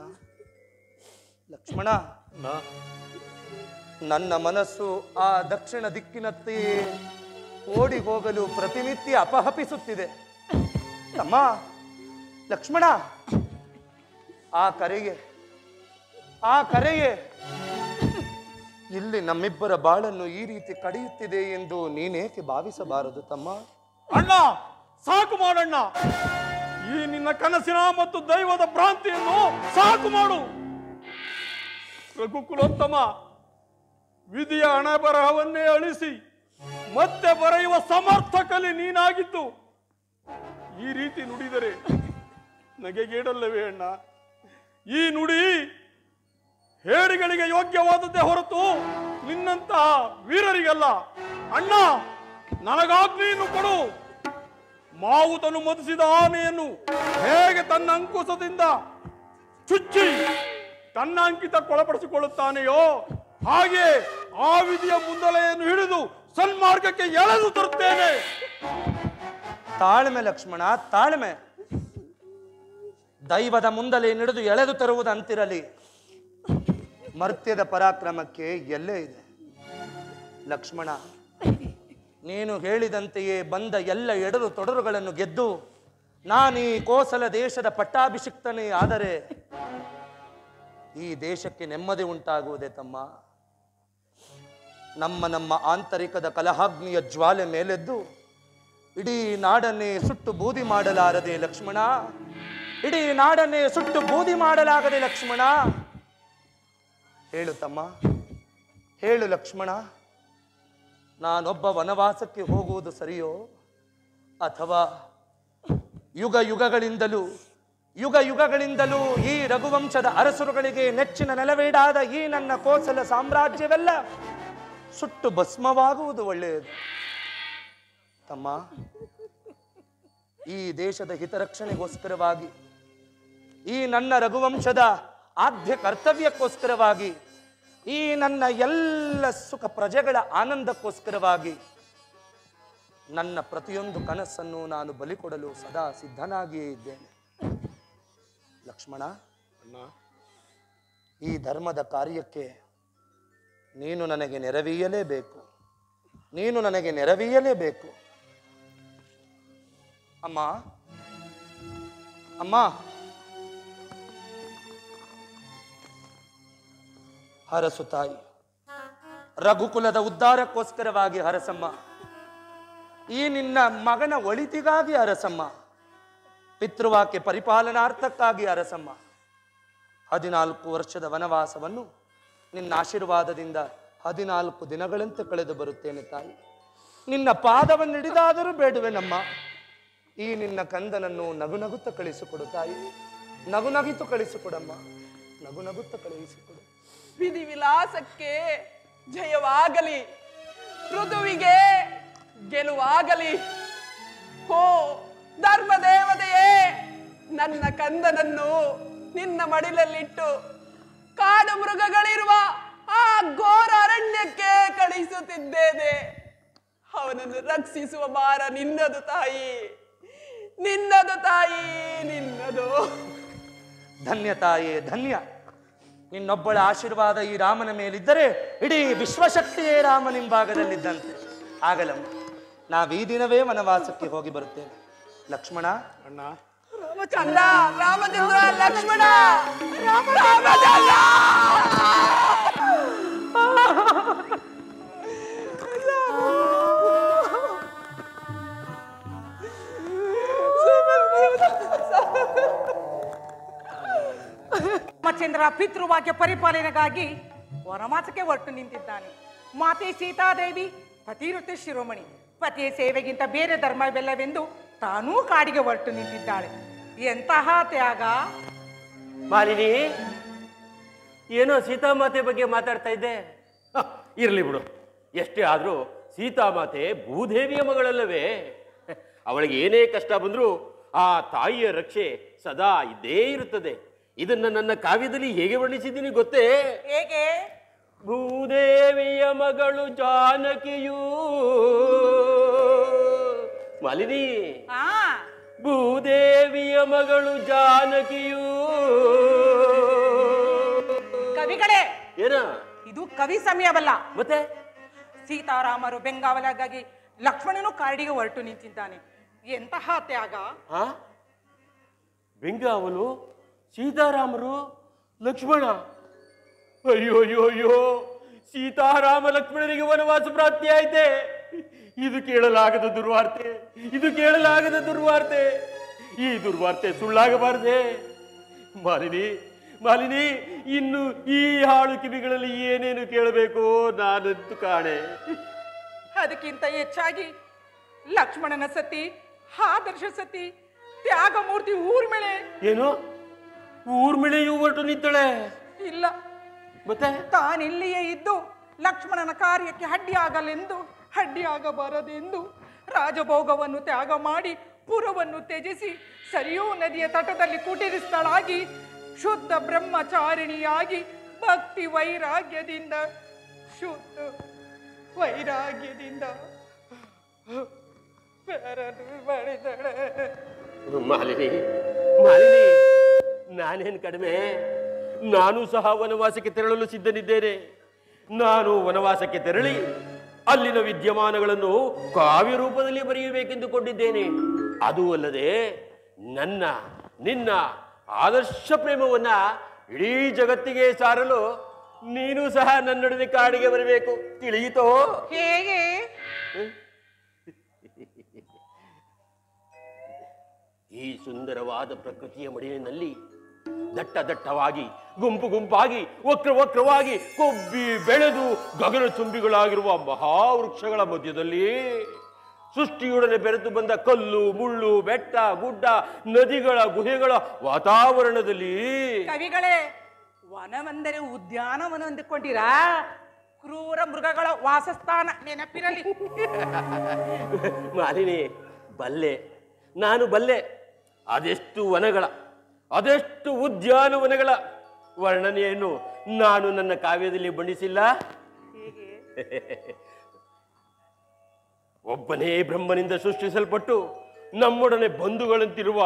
ಲಕ್ಷ್ಮಣ, ನನ್ನ ಮನಸ್ಸು ಆ ದಕ್ಷಿಣ ದಿಕ್ಕಿನತ್ತೆ ಓಡಿ ಹೋಗಲು ಪ್ರತಿನಿತ್ಯ ಅಪಹಪಿಸುತ್ತಿದೆ. ತಮ್ಮ ಲಕ್ಷ್ಮಣ, ಆ ಕರೆಗೆ ಇಲ್ಲಿ ನಮ್ಮಿಬ್ಬರ ಬಾಳನ್ನು ಈ ರೀತಿ ಕಡಿಯುತ್ತಿದೆ ಎಂದು ನೀನೇಕೆ ಭಾವಿಸಬಾರದು ತಮ್ಮ? ಅಣ್ಣ, ಸಾಕು ಮಾಡಣ್ಣ. ಈ ನಿನ್ನ ಕನಸಿನ ಮತ್ತು ದೈವದ ಭ್ರಾಂತಿಯನ್ನು ಸಾಕು ಮಾಡು. ರಘುಕುಲೋತ್ತಮ, ವಿಧಿಯ ಹಣೆಬರಹವನ್ನೇ ಅಳಿಸಿ ಮತ್ತೆ ಬರೆಯುವ ಸಮರ್ಥ ಕಲಿ ನೀನಾಗಿದ್ದು ಈ ರೀತಿ ನುಡಿದರೆ ನಗೆಗೇಡಲ್ಲವೇ ಅಣ್ಣ? ಈ ನುಡಿ ಹೇಡಿಗಳಿಗೆ ಯೋಗ್ಯವಾದದ್ದೇ ಹೊರತು ನಿನ್ನಂತಹ ವೀರರಿಗಲ್ಲ. ಅಣ್ಣ, ನನಗಾಜ್ಞೆಯನ್ನು ಕೊಡು. ಮಾವುತನು ಮದಿಸಿದ ಆನೆಯನ್ನು ಹೇಗೆ ತನ್ನ ಅಂಕುಶದಿಂದ ಚುಚ್ಚಿ ತನ್ನ ಅಂಕಿತಕ್ಕೊಳಪಡಿಸಿಕೊಳ್ಳುತ್ತಾನೆಯೋ ಹಾಗೆ ಆ ವಿಧಿಯ ಮುಂದಲೆಯನ್ನು ಹಿಡಿದು ಸನ್ಮಾರ್ಗಕ್ಕೆ ಎಳೆದು ತರುತ್ತೇನೆ. ತಾಳ್ಮೆ ಲಕ್ಷ್ಮಣ, ತಾಳ್ಮೆ. ದೈವದ ಮುಂದಲೆ ಹಿಡಿದು ಎಳೆದು ತರುವುದಂತಿರಲಿ, ಮರ್ತ್ಯದ ಪರಾಕ್ರಮಕ್ಕೆ ಎಲ್ಲೇ ಇದೆ. ಲಕ್ಷ್ಮಣ, ನೀನು ಹೇಳಿದಂತೆಯೇ ಬಂದ ಎಲ್ಲ ಎಡರು ತೊಡರುಗಳನ್ನು ಗೆದ್ದು ನಾನೀ ಕೋಸಲ ದೇಶದ ಪಟ್ಟಾಭಿಷಿಕ್ತನೇ ಆದರೆ ಈ ದೇಶಕ್ಕೆ ನೆಮ್ಮದಿ ಉಂಟಾಗುವುದೇ ತಮ್ಮ? ನಮ್ಮ ಆಂತರಿಕದ ಕಲಹಾಗ್ನಿಯ ಜ್ವಾಲೆ ಮೇಲೆದ್ದು ಇಡೀ ನಾಡನ್ನೇ ಸುಟ್ಟು ಬೂದಿ ಮಾಡಲಾರದೆ ಲಕ್ಷ್ಮಣ, ಇಡೀ ನಾಡನ್ನೇ ಸುಟ್ಟು ಬೂದಿ ಮಾಡಲಾಗದೆ ಲಕ್ಷ್ಮಣ. ಹೇಳು ತಮ್ಮ, ಹೇಳು ಲಕ್ಷ್ಮಣ, ನಾನೊಬ್ಬ ವನವಾಸಕ್ಕೆ ಹೋಗುವುದು ಸರಿಯೋ ಅಥವಾ ಯುಗ ಯುಗಗಳಿಂದಲೂ ಈ ರಘುವಂಶದ ಅರಸರುಗಳಿಗೆ ನೆಚ್ಚಿನ ನೆಲವೀಡಾದ ಈ ನನ್ನ ಕೋಸಲ ಸಾಮ್ರಾಜ್ಯವೆಲ್ಲ ಸುಟ್ಟು ಭಸ್ಮವಾಗುವುದು ಒಳ್ಳೆಯದು ತಮ್ಮ. ಈ ದೇಶದ ಹಿತರಕ್ಷಣೆಗೋಸ್ಕರವಾಗಿ, ಈ ನನ್ನ ರಘುವಂಶದ ಆದ್ಯ ಕರ್ತವ್ಯಕ್ಕೋಸ್ಕರವಾಗಿ, ಈ ನನ್ನ ಎಲ್ಲ ಸುಖ ಪ್ರಜೆಗಳ ಆನಂದಕ್ಕೋಸ್ಕರವಾಗಿ ನನ್ನ ಪ್ರತಿಯೊಂದು ಕನಸನ್ನು ನಾನು ಬಲಿಕೊಡಲು ಸದಾ ಸಿದ್ಧನಾಗಿಯೇ ಇದ್ದೇನೆ ಲಕ್ಷ್ಮಣ. ಈ ಧರ್ಮದ ಕಾರ್ಯಕ್ಕೆ ನೀನು ನನಗೆ ನೆರವೇಯಲೇಬೇಕು, ನೀನು ನನಗೆ ನೆರವೇಯಲೇಬೇಕು. ಅಮ್ಮ, ಅಮ್ಮ, ಹರಸು ತಾಯಿ, ರಘುಕುಲದ ಉದ್ಧಾರಕ್ಕೋಸ್ಕರವಾಗಿ ಹರಸಮ್ಮ. ಈ ನಿನ್ನ ಮಗನ ಒಳಿತಿಗಾಗಿ ಹರಸಮ್ಮ. ಪಿತೃವಾಕ್ಯ ಪರಿಪಾಲನಾರ್ಥಕ್ಕಾಗಿ ಹರಸಮ್ಮ. 14 ವರ್ಷದ ವನವಾಸವನ್ನು ನಿನ್ನ ಆಶೀರ್ವಾದದಿಂದ 14 ದಿನಗಳಂತೆ ಕಳೆದು ಬರುತ್ತೇನೆ ತಾಯಿ. ನಿನ್ನ ಪಾದವನ್ನು ಹಿಡಿದಾದರೂ ಬೇಡುವೆನಮ್ಮ. ಈ ನಿನ್ನ ಕಂದನನ್ನು ನಗುನಗುತ್ತ ಕಳಿಸಿಕೊಡು ತಾಯಿ, ನಗುನಗಿತು ಕಳಿಸಿಕೊಡಮ್ಮ, ನಗುನಗುತ್ತ ಕಳುಹಿಸಿಕೊಡು. ವಿಧಿ ವಿಲಾಸಕ್ಕೆ ಜಯವಾಗಲಿ, ಋತುವಿಗೆ ಗೆಲುವಾಗಲಿ. ಹೋ ಧರ್ಮದೇವತೆಯೇ, ನನ್ನ ಕಂದನನ್ನು ನಿನ್ನ ಮಡಿಲಲ್ಲಿಟ್ಟು ಕಾಡು ಮೃಗಗಳಿರುವ ಆ ಘೋರ ಅರಣ್ಯಕ್ಕೆ ಕಳಿಸುತ್ತಿದ್ದೇನೆ. ಅವನನ್ನು ರಕ್ಷಿಸುವ ಭಾರ ನಿನ್ನದು ತಾಯಿ, ನಿನ್ನದು ತಾಯಿ, ನಿನ್ನದು. ಧನ್ಯ ತಾಯೇ ಧನ್ಯ. ನಿನ್ನೊಬ್ಬಳ ಆಶೀರ್ವಾದ ಈ ರಾಮನ ಮೇಲಿದ್ದರೆ ಇಡೀ ವಿಶ್ವಶಕ್ತಿಯೇ ರಾಮನಿಂಭಾಗದಲ್ಲಿದ್ದಂತೆ. ಆಗಲಮ್ಮ, ನಾವೀ ದಿನವೇ ವನವಾಸಕ್ಕೆ ಹೋಗಿ ಬರುತ್ತೇವೆ. ಲಕ್ಷ್ಮಣ, ಅಣ್ಣ, ಕಂದ, ರಾಮಚಂದ್ರ, ಲಕ್ಷ್ಮಣ, ರಾಮಚಂದ್ರ. ರಾಮಚಂದ್ರ ಪಿತೃವಾಕ್ಯ ಪರಿಪಾಲನೆಗಾಗಿ ವನವಾಸಕ್ಕೆ ಹೊರಟು ನಿಂತಿದ್ದಾನೆ. ಮಾತೆ ಸೀತಾದೇವಿ ಪತಿವೃತೆ ಶಿರೋಮಣಿ, ಪತಿಯ ಸೇವೆಗಿಂತ ಬೇರೆ ಧರ್ಮವಿಲ್ಲವೆಂದು ತಾನೂ ಕಾಡಿಗೆ ಹೊರಟು ನಿಂತಿದ್ದಾಳೆ. ಎಂತಹ ತ್ಯಾಗ! ಮಾಲಿನಿ, ಏನೋ ಸೀತಾಮಾತೆ ಬಗ್ಗೆ ಮಾತಾಡ್ತಾ ಇದ್ದೆ. ಇರ್ಲಿ ಬಿಡು, ಎಷ್ಟೇ ಆದ್ರೂ ಸೀತಾಮಾತೆ ಭೂದೇವಿಯ ಮಗಳಲ್ಲವೇ? ಅವಳಿಗೆ ಏನೇ ಕಷ್ಟ ಬಂದ್ರೂ ಆ ತಾಯಿಯ ರಕ್ಷೆ ಸದಾ ಇದ್ದೇ ಇರುತ್ತದೆ. ಇದನ್ನ ನನ್ನ ಕಾವ್ಯದಲ್ಲಿ ಹೇಗೆ ವರ್ಣಿಸಿದ್ದೀನಿ ಗೊತ್ತೇ? ಹೇಗೆ? ಭೂದೇವಿಯ ಮಗಳು ಜಾನಕಿಯೂ. ಮಾಲಿನಿ, ಭೂದೇವಿಯ ಮಗಳು ಜಾನಕಿಯೂ. ಕವಿಗಳೇ, ಏನ ಇದು ಕವಿ ಸಮಯವಲ್ಲ. ಮತ್ತೆ ಸೀತಾರಾಮರು ಬೆಂಗಾವಲಾಗಾಗಿ ಲಕ್ಷ್ಮಣನು ಕಾಡಿಗೆ ಹೊರಟು ನಿಂತಿದ್ದಾನೆ. ಎಂತಹ ತ್ಯಾಗ! ಬೆಂಗಾವಲು, ಸೀತಾರಾಮರು, ಲಕ್ಷ್ಮಣ. ಅಯ್ಯೋ ಅಯ್ಯೋ ಅಯ್ಯೋ, ಸೀತಾರಾಮ ಲಕ್ಷ್ಮಣನಿಗೆ ವನವಾಸ ಪ್ರಾಪ್ತಿ ಆಯ್ತೆ. ಇದು ಕೇಳಲಾಗದ ದುರ್ವಾರ್ತೆ, ಇದು ಕೇಳಲಾಗದ ದುರ್ವಾರ್ತೆ. ಈ ದುರ್ವಾರ್ತೆ ಸುಳ್ಳಾಗಬಾರದೆ. ಮಾಲಿನಿ, ಮಾಲಿನಿ, ಇನ್ನು ಈ ಹಾಳು ಕಿವಿಗಳಲ್ಲಿ ಏನೇನು ಕೇಳಬೇಕು ನಾನಂತೂ ಕಾಣೆ. ಅದಕ್ಕಿಂತ ಹೆಚ್ಚಾಗಿ ಲಕ್ಷ್ಮಣನ ಸತಿ, ಆದರ್ಶ ಸತಿ, ತ್ಯಾಗಮೂರ್ತಿ ಊರ್ಮಿಳೆ. ಏನು, ಊರ್ಮಿಳೆಯೂ ಹೊರಟು ನಿಂತಳೆ? ಇಲ್ಲ, ಮತ್ತೆ ತಾನಿಲ್ಲಿಯೇ ಇದ್ದು ಲಕ್ಷ್ಮಣನ ಕಾರ್ಯಕ್ಕೆ ಅಡ್ಡಿಯಾಗಬಾರದೆಂದು ರಾಜಭೋಗವನ್ನು ತ್ಯಾಗ ಮಾಡಿ ಪುರವನ್ನು ತ್ಯಜಿಸಿ ಸರಿಯೂ ನದಿಯ ತಟದಲ್ಲಿ ಕುಟಿರಿಸ್ತಳಾಗಿ ಶುದ್ಧ ಬ್ರಹ್ಮಚಾರಿಣಿಯಾಗಿ ಭಕ್ತಿ ವೈರಾಗ್ಯದಿಂದ ಮಾಡಿದಳೆ. ಮಾಲಿನಿ, ಮಾಲಿನಿ, ನಾನೇನು ಕಡಿಮೆ? ನಾನು ಸಹ ವನವಾಸಕ್ಕೆ ತೆರಳಲು ಸಿದ್ಧನಿದ್ದೇನೆ. ನಾನು ವನವಾಸಕ್ಕೆ ತೆರಳಿ ಅಲ್ಲಿನ ವಿದ್ಯಮಾನಗಳನ್ನು ಕಾವ್ಯ ರೂಪದಲ್ಲಿ ಬರೆಯಬೇಕೆಂದುಕೊಂಡಿದ್ದೇನೆ. ಅದೂ ಅಲ್ಲದೆ ನನ್ನ ನಿನ್ನ ಆದರ್ಶ ಪ್ರೇಮವನ್ನ ಇಡೀ ಜಗತ್ತಿಗೆ ಸಾರಲು ನೀನು ಸಹ ನನ್ನೊಡನೆ ಕಾಡಿಗೆ ಬರಬೇಕು. ತಿಳಿಯಿತೋ? ಹೇಗೆ? ಈ ಸುಂದರವಾದ ಪ್ರಕೃತಿಯ ಮಡಿಲಿನಲ್ಲಿ ದಟ್ಟ ದಟ್ಟವಾಗಿ, ಗುಂಪು ಗುಂಪಾಗಿ, ವಕ್ರವಾಗಿ ಕೊಬ್ಬಿ ಬೆಳೆದು ಗಗನ ಚುಂಬಿಗಳಾಗಿರುವ ಮಹಾವೃಕ್ಷಗಳ ಮಧ್ಯದಲ್ಲಿ ಸೃಷ್ಟಿಯೊಡನೆ ಬೆರೆತು ಬಂದ ಕಲ್ಲು ಮುಳ್ಳು, ಬೆಟ್ಟ ಗುಡ್ಡ, ನದಿಗಳ ಗುಹೆಗಳ ವಾತಾವರಣದಲ್ಲಿ. ಕವಿಗಳೇ, ವನವೆಂದರೆ ಉದ್ಯಾನವನ ಅಂದುಕೊಂಡಿರಾ? ಕ್ರೂರ ಮೃಗಗಳ ವಾಸಸ್ಥಾನ ನೆನಪಿರಲಿ. ಮಾಲಿನಿ, ಬಲ್ಲೆ, ನಾನು ಬಲ್ಲೆ. ಅದೆಷ್ಟು ವನಗಳ, ಅದೆಷ್ಟು ಉದ್ಯಾನವನಗಳ ವರ್ಣನೆಯನ್ನು ನಾನು ನನ್ನ ಕಾವ್ಯದಲ್ಲಿ ಬಣ್ಣಿಸಿಲ್ಲ. ಒಬ್ಬನೇ ಬ್ರಹ್ಮನಿಂದ ಸೃಷ್ಟಿಸಲ್ಪಟ್ಟು ನಮ್ಮೊಡನೆ ಬಂಧುಗಳಂತಿರುವ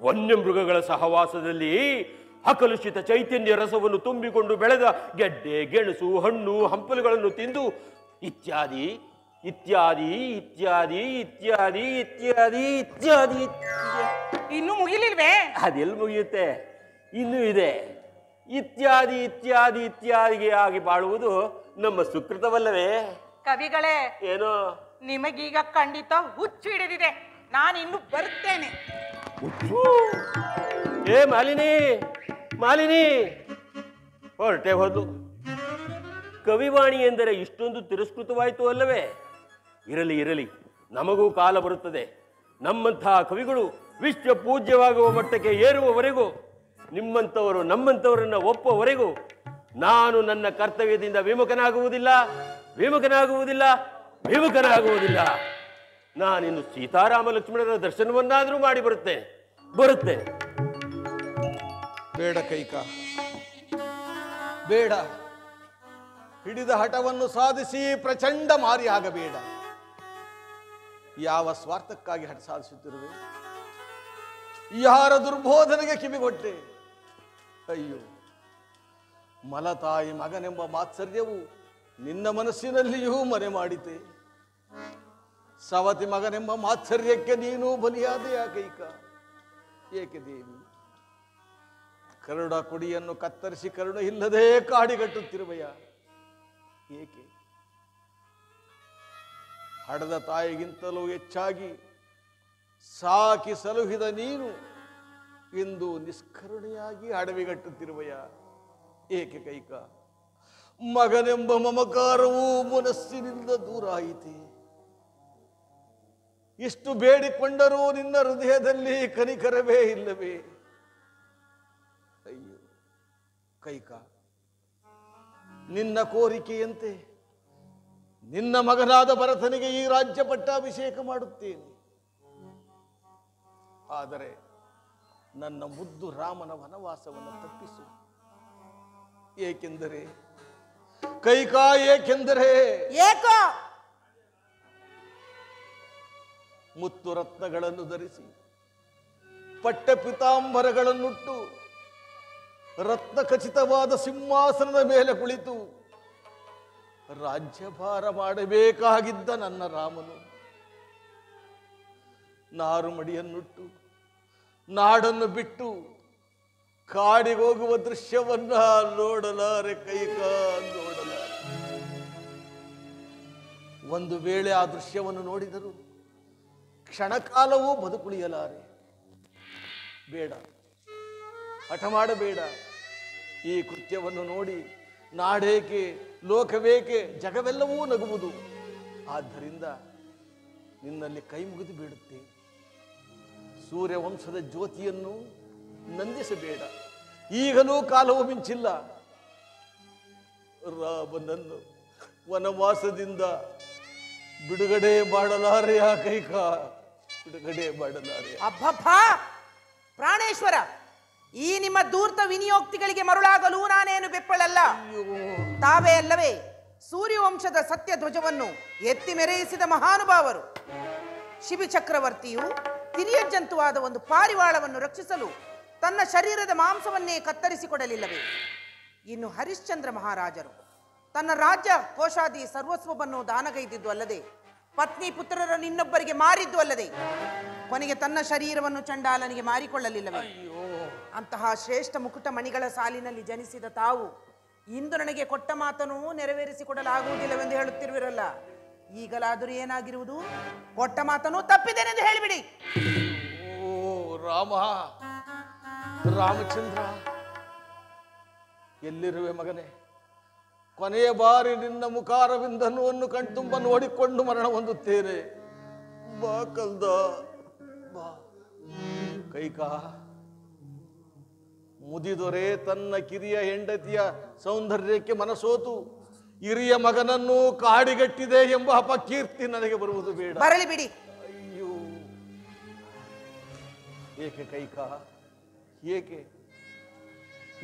ವನ್ಯ ಮೃಗಗಳ ಸಹವಾಸದಲ್ಲಿ ಅಕಲುಷಿತ ಚೈತನ್ಯ ರಸವನ್ನು ತುಂಬಿಕೊಂಡು ಬೆಳೆದ ಗೆಡ್ಡೆ, ಗೆಣಸು, ಹಣ್ಣು, ಹಂಪಲುಗಳನ್ನು ತಿಂದು ಇತ್ಯಾದಿ ಇತ್ಯಾದಿ ಇತ್ಯಾದಿ ಇತ್ಯಾದಿ ಇತ್ಯಾದಿ ಇತ್ಯಾದಿ. ಇನ್ನು ಮುಗಿಲಿಲ್ವೇ? ಅದೆಲ್ಲಿ ಮುಗಿಯುತ್ತೆ? ಇನ್ನೂ ಇದೆ. ಇತ್ಯಾದಿ ಇತ್ಯಾದಿ ಇತ್ಯಾದಿಗೆ ಆಗಿ ಬಾಳುವುದು ನಮ್ಮ ಸುಕೃತವಲ್ಲವೇ? ಕವಿಗಳೇ, ಏನೋ ನಿಮಗೀಗ ಖಂಡಿತ ಹುಚ್ಚು ಹಿಡಿದಿದೆ. ನಾನಿನ್ನು ಬರುತ್ತೇನೆ. ಏ ಮಾಲಿನಿ, ಮಾಲಿನಿ, ಹೊರಟೆ ಹೋದ್ಲು. ಕವಿವಾಣಿ ಎಂದರೆ ಇಷ್ಟೊಂದು ತಿರಸ್ಕೃತವಾಯಿತು ಅಲ್ಲವೇ? ಇರಲಿ ಇರಲಿ, ನಮಗೂ ಕಾಲ ಬರುತ್ತದೆ. ನಮ್ಮಂತಹ ಕವಿಗಳು ವಿಶ್ವ ಪೂಜ್ಯವಾಗುವ ಮಟ್ಟಕ್ಕೆ ಏರುವವರೆಗೂ, ನಿಮ್ಮಂಥವರು ನಮ್ಮಂಥವರನ್ನ ಒಪ್ಪುವವರೆಗೂ ನಾನು ನನ್ನ ಕರ್ತವ್ಯದಿಂದ ವಿಮುಖನಾಗುವುದಿಲ್ಲ ವಿಮುಖನಾಗುವುದಿಲ್ಲ ವಿಮುಖನಾಗುವುದಿಲ್ಲ. ನಾನಿನ್ನು ಸೀತಾರಾಮ ಲಕ್ಷ್ಮಣರ ದರ್ಶನವನ್ನಾದರೂ ಮಾಡಿ ಬರುತ್ತೆ. ಬೇಡ ಕೈಕ, ಬೇಡ. ಹಿಡಿದ ಹಠವನ್ನು ಸಾಧಿಸಿ ಪ್ರಚಂಡ ಮಾರಿ ಆಗಬೇಡ. ಯಾವ ಸ್ವಾರ್ಥಕ್ಕಾಗಿ ಹಠ ಸಾಧಿಸುತ್ತಿರುವೆ? ಯಾರ ದುರ್ಬೋಧನೆಗೆ ಕಿವಿಗೊಟ್ಟೆ? ಅಯ್ಯೋ, ಮಲತಾಯಿ ಮಗನೆಂಬ ಮಾತ್ಸರ್ಯವು ನಿನ್ನ ಮನಸ್ಸಿನಲ್ಲಿಯೂ ಮನೆ ಮಾಡಿತೆ. ಸವತಿ ಮಗನೆಂಬ ಮಾತ್ಸರ್ಯಕ್ಕೆ ನೀನು ಬಲಿಯಾದೆಯಾ ಕೈಕ? ಏಕೆ ದೇವಿ? ಕರುಡ ಕುಡಿಯನ್ನು ಕತ್ತರಿಸಿ ಕರುಣ ಇಲ್ಲದೆ ಕಾಡಿಗಟ್ಟುತ್ತಿರುವೆಯ? ಏಕೆ? ಹಡದ ತಾಯಿಗಿಂತಲೂ ಹೆಚ್ಚಾಗಿ ಸಾಕಿ ಸಲುಹಿದ ನೀನು ಇಂದು ನಿಷ್ಕರುಣೆಯಾಗಿ ಅಡವಿಗಟ್ಟುತ್ತಿರುವೆಯ? ಏಕೆ ಕೈಕ? ಮಗನೆಂಬ ಮಮಕಾರವು ಮನಸ್ಸಿನಿಂದ ದೂರ ಆಯಿತೆ. ಇಷ್ಟು ಬೇಡಿಕೊಂಡರೂ ನಿನ್ನ ಹೃದಯದಲ್ಲಿ ಕನಿಕರವೇ ಇಲ್ಲವೇ? ಅಯ್ಯೋ ಕೈಕ, ನಿನ್ನ ಕೋರಿಕೆಯಂತೆ ನಿನ್ನ ಮಗನಾದ ಭರತನಿಗೆ ಈ ರಾಜ್ಯ ಪಟ್ಟಾಭಿಷೇಕ ಮಾಡುತ್ತೇನೆ. ಆದರೆ ನನ್ನ ಮುದ್ದು ರಾಮನ ವನವಾಸವನ್ನು ತಪ್ಪಿಸು. ಏಕೆಂದರೆ ಕೈಕ, ಏಕೆಂದರೆ ಏಕೋ ಮುತ್ತು ರತ್ನಗಳನ್ನು ಧರಿಸಿ ಪಟ್ಟೆ ಪಿತಾಂಬರಗಳನ್ನುಟ್ಟು ರತ್ನ ಖಚಿತವಾದ ಸಿಂಹಾಸನದ ಮೇಲೆ ಕುಳಿತು ರಾಜ್ಯಭಾರ ಮಾಡಬೇಕಾಗಿದ್ದ ನನ್ನ ರಾಮನು ನಾರುಮಡಿಯನ್ನುಟ್ಟು ನಾಡನ್ನು ಬಿಟ್ಟು ಕಾಡಿಗೋಗುವ ದೃಶ್ಯವನ್ನ ನೋಡಲಾರೆ ಕೈಕ, ನೋಡಲಾರೆ. ಒಂದು ವೇಳೆ ಆ ದೃಶ್ಯವನ್ನು ನೋಡಿದರು ಕ್ಷಣಕಾಲವೂ ಬದುಕುಳಿಯಲಾರೆ. ಬೇಡ, ಹಠ ಮಾಡಬೇಡ. ಈ ಕೃತ್ಯವನ್ನು ನೋಡಿ ನಾಡೇಕೆ, ಲೋಕವೇಕೆ, ಜಗವೆಲ್ಲವೂ ನಗುವುದು. ಆದ್ದರಿಂದ ನಿನ್ನಲ್ಲಿ ಕೈ ಮುಗಿದು ಬೇಡುತ್ತೇನೆ. ಸೂರ್ಯವಂಶದ ಜ್ಯೋತಿಯನ್ನು ನಂದಿಸಬೇಡ. ಈಗಲೂ ಕಾಲವು ಮಿಂಚಿಲ್ಲ. ರಾಮನನ್ನು ವನವಾಸದಿಂದ ಬಿಡುಗಡೆ ಮಾಡಲಾರೆಯ ಕೈಕ, ಬಿಡುಗಡೆ ಮಾಡಲಾರೆ. ಅಬ್ಬಬ್ಬಾ ಪ್ರಾಣೇಶ್ವರ, ಈ ನಿಮ್ಮ ಧೂರ್ತ ವಿನಿಯೋಕ್ತಿಗಳಿಗೆ ಮರುಳಾಗಲು ನಾನೇನು ಬೆಪ್ಪಳಲ್ಲ. ತಾವೇ ಅಲ್ಲವೇ ಸೂರ್ಯವಂಶದ ಸತ್ಯ ಧ್ವಜವನ್ನು ಎತ್ತಿ ಮೆರೆಯಿಸಿದ ಮಹಾನುಭಾವರು. ಶಿಬಿ ಚಕ್ರವರ್ತಿಯು ಹಿರಿಯ ಜಂತುವಾದ ಒಂದು ಪಾರಿವಾಳವನ್ನು ರಕ್ಷಿಸಲು ತನ್ನ ಶರೀರದ ಮಾಂಸವನ್ನೇ ಕತ್ತರಿಸಿಕೊಡಲಿಲ್ಲವೇ? ಇನ್ನು ಹರಿಶ್ಚಂದ್ರ ಮಹಾರಾಜರು ತನ್ನ ರಾಜ್ಯ ಕೋಶಾದಿ ಸರ್ವಸ್ವವನ್ನು ದಾನಗೈದಿದ್ದು ಅಲ್ಲದೆ ಪತ್ನಿ ಪುತ್ರರನ್ನು ಇನ್ನೊಬ್ಬರಿಗೆ ಮಾರಿದ್ದು ಅಲ್ಲದೆ ಕೊನೆಗೆ ತನ್ನ ಶರೀರವನ್ನು ಚಂಡಾಲನಿಗೆ ಮಾರಿಕೊಳ್ಳಲಿಲ್ಲವೇ? ಅಂತಹ ಶ್ರೇಷ್ಠ ಮುಕುಟ ಮಣಿಗಳ ಸಾಲಿನಲ್ಲಿ ಜನಿಸಿದ ತಾವು ಇಂದು ನನಗೆ ಕೊಟ್ಟ ಮಾತನ್ನು ನೆರವೇರಿಸಿಕೊಡಲಾಗುವುದಿಲ್ಲವೆಂದು ಹೇಳುತ್ತಿರುವಿರಲ್ಲ. ಈಗಲಾದರೂ ಏನಾಗಿರುವುದು? ಕೊಟ್ಟ ಮಾತನ್ನು ತಪ್ಪಿದ್ದೇನೆಂದು ಹೇಳಿಬಿಡಿ. ಓ ರಾಮ, ರಾಮಚಂದ್ರ, ಎಲ್ಲಿರುವೆ ಮಗನೇ? ಕೊನೆಯ ಬಾರಿ ನಿನ್ನ ಮುಖಾರವಿಂದನ್ನು ಕಣ್ತುಂಬ ನೋಡಿಕೊಂಡು ಮರಣ ಹೊಂದುತ್ತೇನೆ. ಬಾ ಕಲ್ದ, ಬಾ. ಕೈಕ, ಮುದಿದೊರೆ ತನ್ನ ಕಿರಿಯ ಹೆಂಡತಿಯ ಸೌಂದರ್ಯಕ್ಕೆ ಮನಸೋತು ಹಿರಿಯ ಮಗನನ್ನು ಕಾಡಿಗಟ್ಟಿದೆ ಎಂಬ ಅಪಕೀರ್ತಿ ನನಗೆ ಬರುವುದು ಬೇಡ. ಬರಲಿ ಬಿಡಿ. ಅಯ್ಯೋ, ಏಕೆ ಕೈಕ, ಏಕೆ?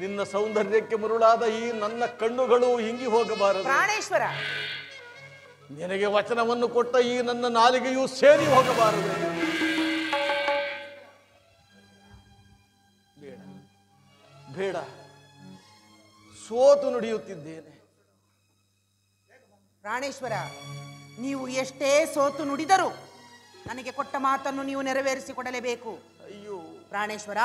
ನಿನ್ನ ಸೌಂದರ್ಯಕ್ಕೆ ಮರುಳಾದ ಈ ನನ್ನ ಕಣ್ಣುಗಳು ಹಿಂಗಿ ಹೋಗಬಾರದು. ಪ್ರಾಣೇಶ್ವರ, ನಿನಗೆ ವಚನವನ್ನು ಕೊಟ್ಟ ಈ ನನ್ನ ನಾಲಿಗೆಯೂ ಸೇರಿ ಹೋಗಬಾರದು. ಬೇಡ, ಬೇಡ, ಸೋತು ನುಡಿಯುತ್ತಿದ್ದೇನೆ. ಪ್ರಾಣೇಶ್ವರ, ನೀವು ಎಷ್ಟೇ ಸೋತು ನುಡಿದರೂ ನನಗೆ ಕೊಟ್ಟ ಮಾತನ್ನು ನೀವು ನೆರವೇರಿಸಿಕೊಡಲೇಬೇಕು. ಅಯ್ಯೋ ಪ್ರಾಣೇಶ್ವರ,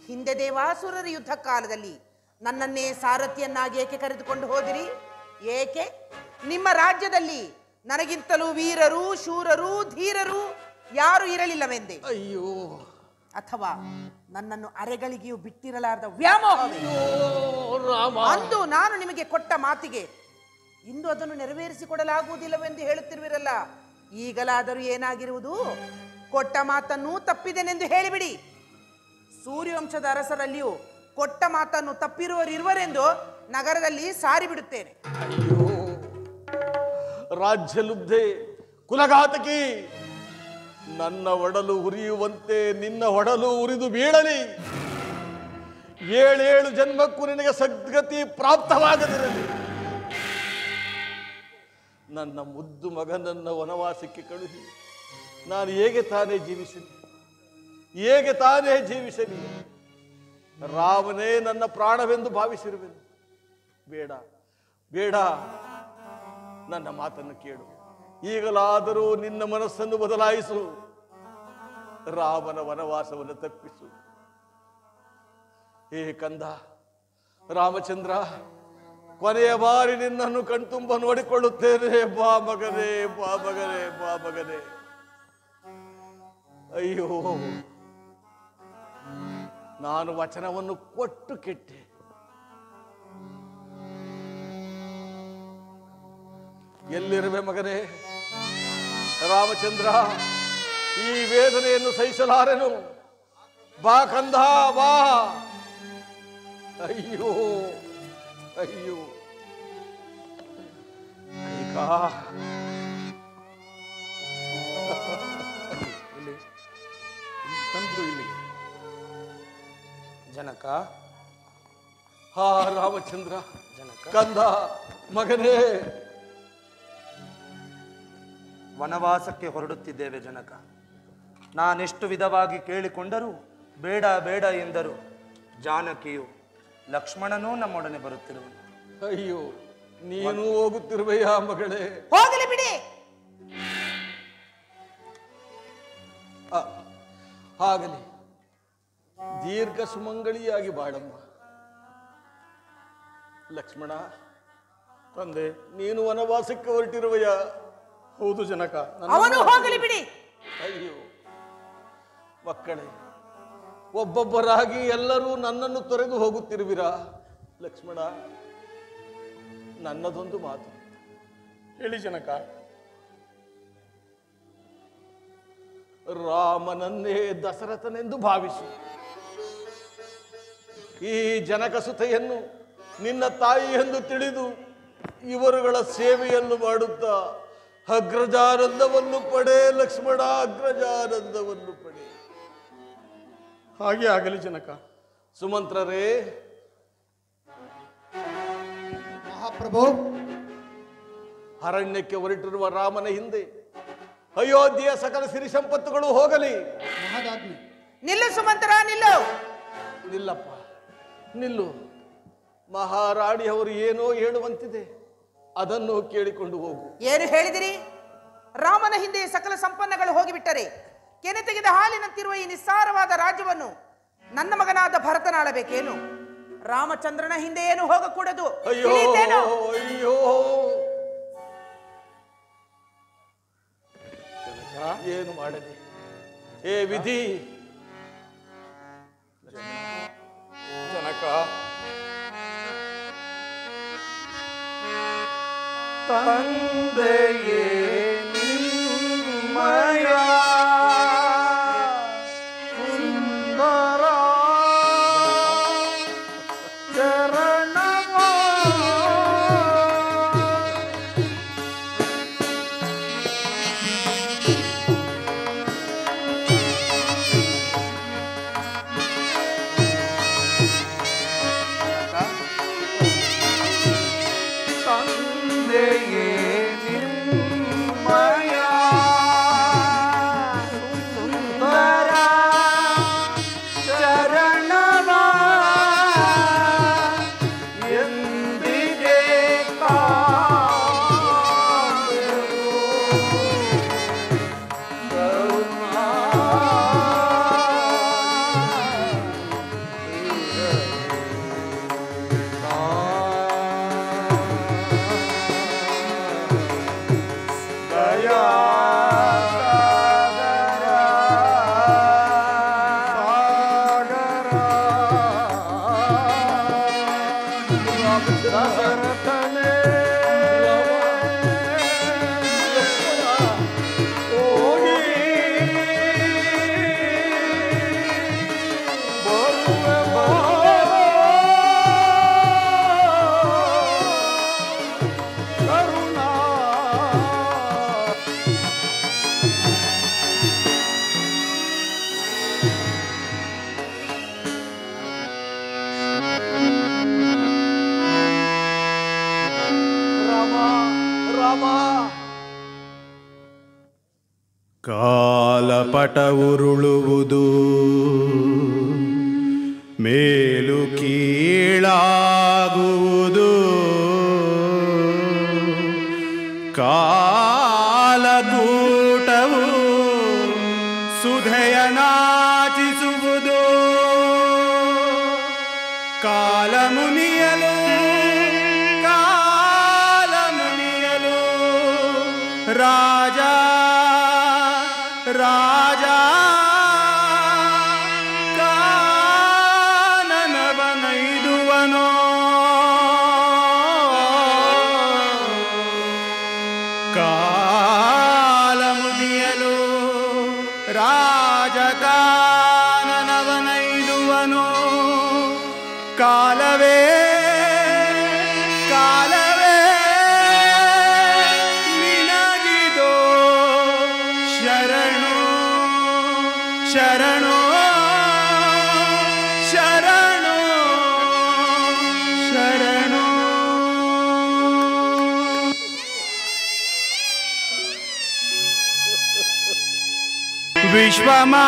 ಹಿಂದೆ ದೇವಾಸುರರ ಯುದ್ಧ ಕಾಲದಲ್ಲಿ ನನ್ನನ್ನೇ ಸಾರಥಿಯನ್ನಾಗಿ ಏಕೆ ಕರೆದುಕೊಂಡು ಹೋದಿರಿ? ಏಕೆ? ನಿಮ್ಮ ರಾಜ್ಯದಲ್ಲಿ ನನಗಿಂತಲೂ ವೀರರು, ಶೂರರು, ಧೀರರು ಯಾರು ಇರಲಿಲ್ಲವೆಂದೇ? ಅಯ್ಯೋ, ಅಥವಾ ನನ್ನನ್ನು ಅರೆಗಳಿಗೆಯೂ ಬಿಟ್ಟಿರಲಾರದ ವ್ಯಾಮೋಹವೇ? ರಾಮ, ಅಂದು ನಾನು ನಿಮಗೆ ಕೊಟ್ಟ ಮಾತಿಗೆ ಇಂದು ಅದನ್ನು ನೆರವೇರಿಸಿಕೊಡಲಾಗುವುದಿಲ್ಲವೆಂದು ಹೇಳುತ್ತಿರುವಿರಲ್ಲ. ಈಗಲಾದರೂ ಏನಾಗಿರುವುದು? ಕೊಟ್ಟ ಮಾತನ್ನು ತಪ್ಪಿದೆನೆಂದು ಹೇಳಿಬಿಡಿ. ಸೂರ್ಯವಂಶದ ಅರಸರಲ್ಲಿಯೂ ಕೊಟ್ಟ ಮಾತನ್ನು ತಪ್ಪಿರುವರಿರುವರೆಂದು ನಗರದಲ್ಲಿ ಸಾರಿ ಬಿಡುತ್ತೇನೆ. ಅಯ್ಯೋ ರಾಜ್ಯ ಲುಬ್ಧೆ, ಕುಲಘಾತಕಿ, ನನ್ನ ಒಡಲು ಉರಿಯುವಂತೆ ನಿನ್ನ ಒಡಲು ಉರಿದು ಬೀಳಲಿ. 7 ಜನ್ಮಕ್ಕೂ ನಿನಗೆ ಸದ್ಗತಿ ಪ್ರಾಪ್ತವಾಗದಿರಲಿ. ನನ್ನ ಮುದ್ದು ಮಗನನ್ನ ವನವಾಸಕ್ಕೆ ಕಳುಹಿ ನಾನು ಹೇಗೆ ತಾನೇ ಜೀವಿಸಲಿ? ರಾಮನೇ ನನ್ನ ಪ್ರಾಣವೆಂದು ಭಾವಿಸಿರುವೆನು. ಬೇಡ ಬೇಡ, ನನ್ನ ಮಾತನ್ನು ಕೇಳು. ಈಗಲಾದರೂ ನಿನ್ನ ಮನಸ್ಸನ್ನು ಬದಲಾಯಿಸು. ರಾಮನ ವನವಾಸವನ್ನು ತಪ್ಪಿಸು. ಹೇ ಕಂದ ರಾಮಚಂದ್ರ, ಕೊನೆಯ ಬಾರಿ ನಿನ್ನನ್ನು ಕಣ್ತುಂಬ ನೋಡಿಕೊಳ್ಳುತ್ತೇನೆ. ಬಾ ಮಗನೇ, ಬಾ ಮಗನೇ, ಬಾ ಮಗನೇ. ಅಯ್ಯೋ, ನಾನು ವಚನವನ್ನು ಕೊಟ್ಟು ಕೆಟ್ಟೆ. ಎಲ್ಲಿರುವೆ ಮಗನೇ ರಾಮಚಂದ್ರ? ಈ ವೇದನೆಯನ್ನು ಸಹಿಸಲಾರೆನು. ಬಾ ಕಂದ, ಬಾ. ಅಯ್ಯೋ ಅಯ್ಯೋ, ಕೈಕಾ ತಂದ್ರು ಇಲ್ಲಿ. ಜನಕ, ಹಾ ರಾಮಚಂದ್ರ, ಕಂದ ಮಗನೇ. ವನವಾಸಕ್ಕೆ ಹೊರಡುತ್ತಿದ್ದೇವೆ ಜನಕ. ನಾನೆಷ್ಟು ವಿಧವಾಗಿ ಕೇಳಿಕೊಂಡರೂ ಬೇಡ ಬೇಡ ಎಂದರು. ಜಾನಕಿಯು ಲಕ್ಷ್ಮಣನೂ ನಮ್ಮೊಡನೆ ಬರುತ್ತಿರುವನು. ಅಯ್ಯೋ, ನೀನು ಹೋಗುತ್ತಿರುವೆಯ ಮಗಳೇ? ಹೋಗಲಿ ಬಿಡಿ. ಆಗಲಿ, ದೀರ್ಘ ಸುಮಂಗಳಿಯಾಗಿ ಬಾಳಮ್ಮ. ಲಕ್ಷ್ಮಣ ತಂದೆ, ನೀನು ವನವಾಸಕ್ಕೆ ಹೊರಟಿರುವೆಯ? ಹೌದು ಜನಕ. ಅವನು ಹೋಗಲಿ ಬಿಡಿ. ಅಯ್ಯೋ ಮಕ್ಕಳೇ, ಒಬ್ಬೊಬ್ಬರಾಗಿ ಎಲ್ಲರೂ ನನ್ನನ್ನು ತೊರೆದು ಹೋಗುತ್ತಿರುವಿರಾ? ಲಕ್ಷ್ಮಣ, ನನ್ನದೊಂದು ಮಾತು ಹೇಳಿ ಜನಕ. ರಾಮನನ್ನೇ ದಶರಥನೆಂದು ಭಾವಿಸು. ಈ ಜನಕಸುತೆಯನ್ನು ನಿನ್ನ ತಾಯಿ ಎಂದು ತಿಳಿದು ಇವರುಗಳ ಸೇವೆಯನ್ನು ಮಾಡುತ್ತಾ ಅಗ್ರಜಾನಂದವನ್ನು ಪಡೆ ಲಕ್ಷ್ಮಣ, ಅಗ್ರಜಾನಂದವನ್ನು ಪಡೆ. ಹಾಗೆ ಆಗಲಿ ಜನಕ. ಸುಮಂತ್ರರೇ. ಮಹಾಪ್ರಭು, ಅರಣ್ಯಕ್ಕೆ ಹೊರಟಿರುವ ರಾಮನ ಹಿಂದೆ ಅಯೋಧ್ಯೆಯ ಸಕಲ ಸಿರಿ ಸಂಪತ್ತುಗಳು ಹೋಗಲಿ. ಮಹದಾಜ್ಞೆ. ನಿಲ್ಲು ಸುಮಂತರ, ನಿಲ್ಲು. ನಿಲ್ಲಪ್ಪ, ನಿಲ್ಲು. ಮಹಾರಾಣಿಯವರು ಏನೋ ಹೇಳುವಂತಿದೆ, ಅದನ್ನು ಕೇಳಿಕೊಂಡು ಹೋಗು. ಏನು ಹೇಳಿದಿರಿ? ರಾಮನ ಹಿಂದೆ ಸಕಲ ಸಂಪನ್ನಗಳು ಹೋಗಿಬಿಟ್ಟರೆ ಕೆನೆ ತೆಗೆದ ಹಾಲಿನಂತಿರುವ ಈ ನಿಸ್ಸಾರವಾದ ರಾಜ್ಯವನ್ನು ನನ್ನ ಮಗನಾದ ಭರತನಾಳಬೇಕೇನು? ರಾಮಚಂದ್ರನ ಹಿಂದೆ ಏನು ಹೋಗಕೂಡದು. ಅಯ್ಯೋ ಅಯ್ಯೋ, ಏನು ಮಾಡಲಿ? ಏ ವಿಧಿ. ಜನಕ, ತಂದೆಯೇ ನಿಮ್ಮಯ ಸುಂದರ ಚರಣವ ತಂದೆಯೇ ನಿಮ್ಮಯ ಕಾಲಪಟ ಉರುಳುವುದು ಮೇಲು ಕೀಳಾಗುವುದು ಕಾಲಕೂಟವು ಸುಧೆಯ ನಾಚಿಸುವುದು ಕಾಲಮುನಿಯಲು ರಾಜ ರಾಜ ಕಾನನವನೈದುವನೋ ಕಾಲಮುನಿಯಲು ರಾಜ ಕಾನನವನೈದುವನೋ ಕಾಲವೇ ಕಾಲವೇ ನಿನಗಿದೋ ಶರಣು ಶರಣು ಶರಣು ಶರಣು ವಿಶ್ವಮಾ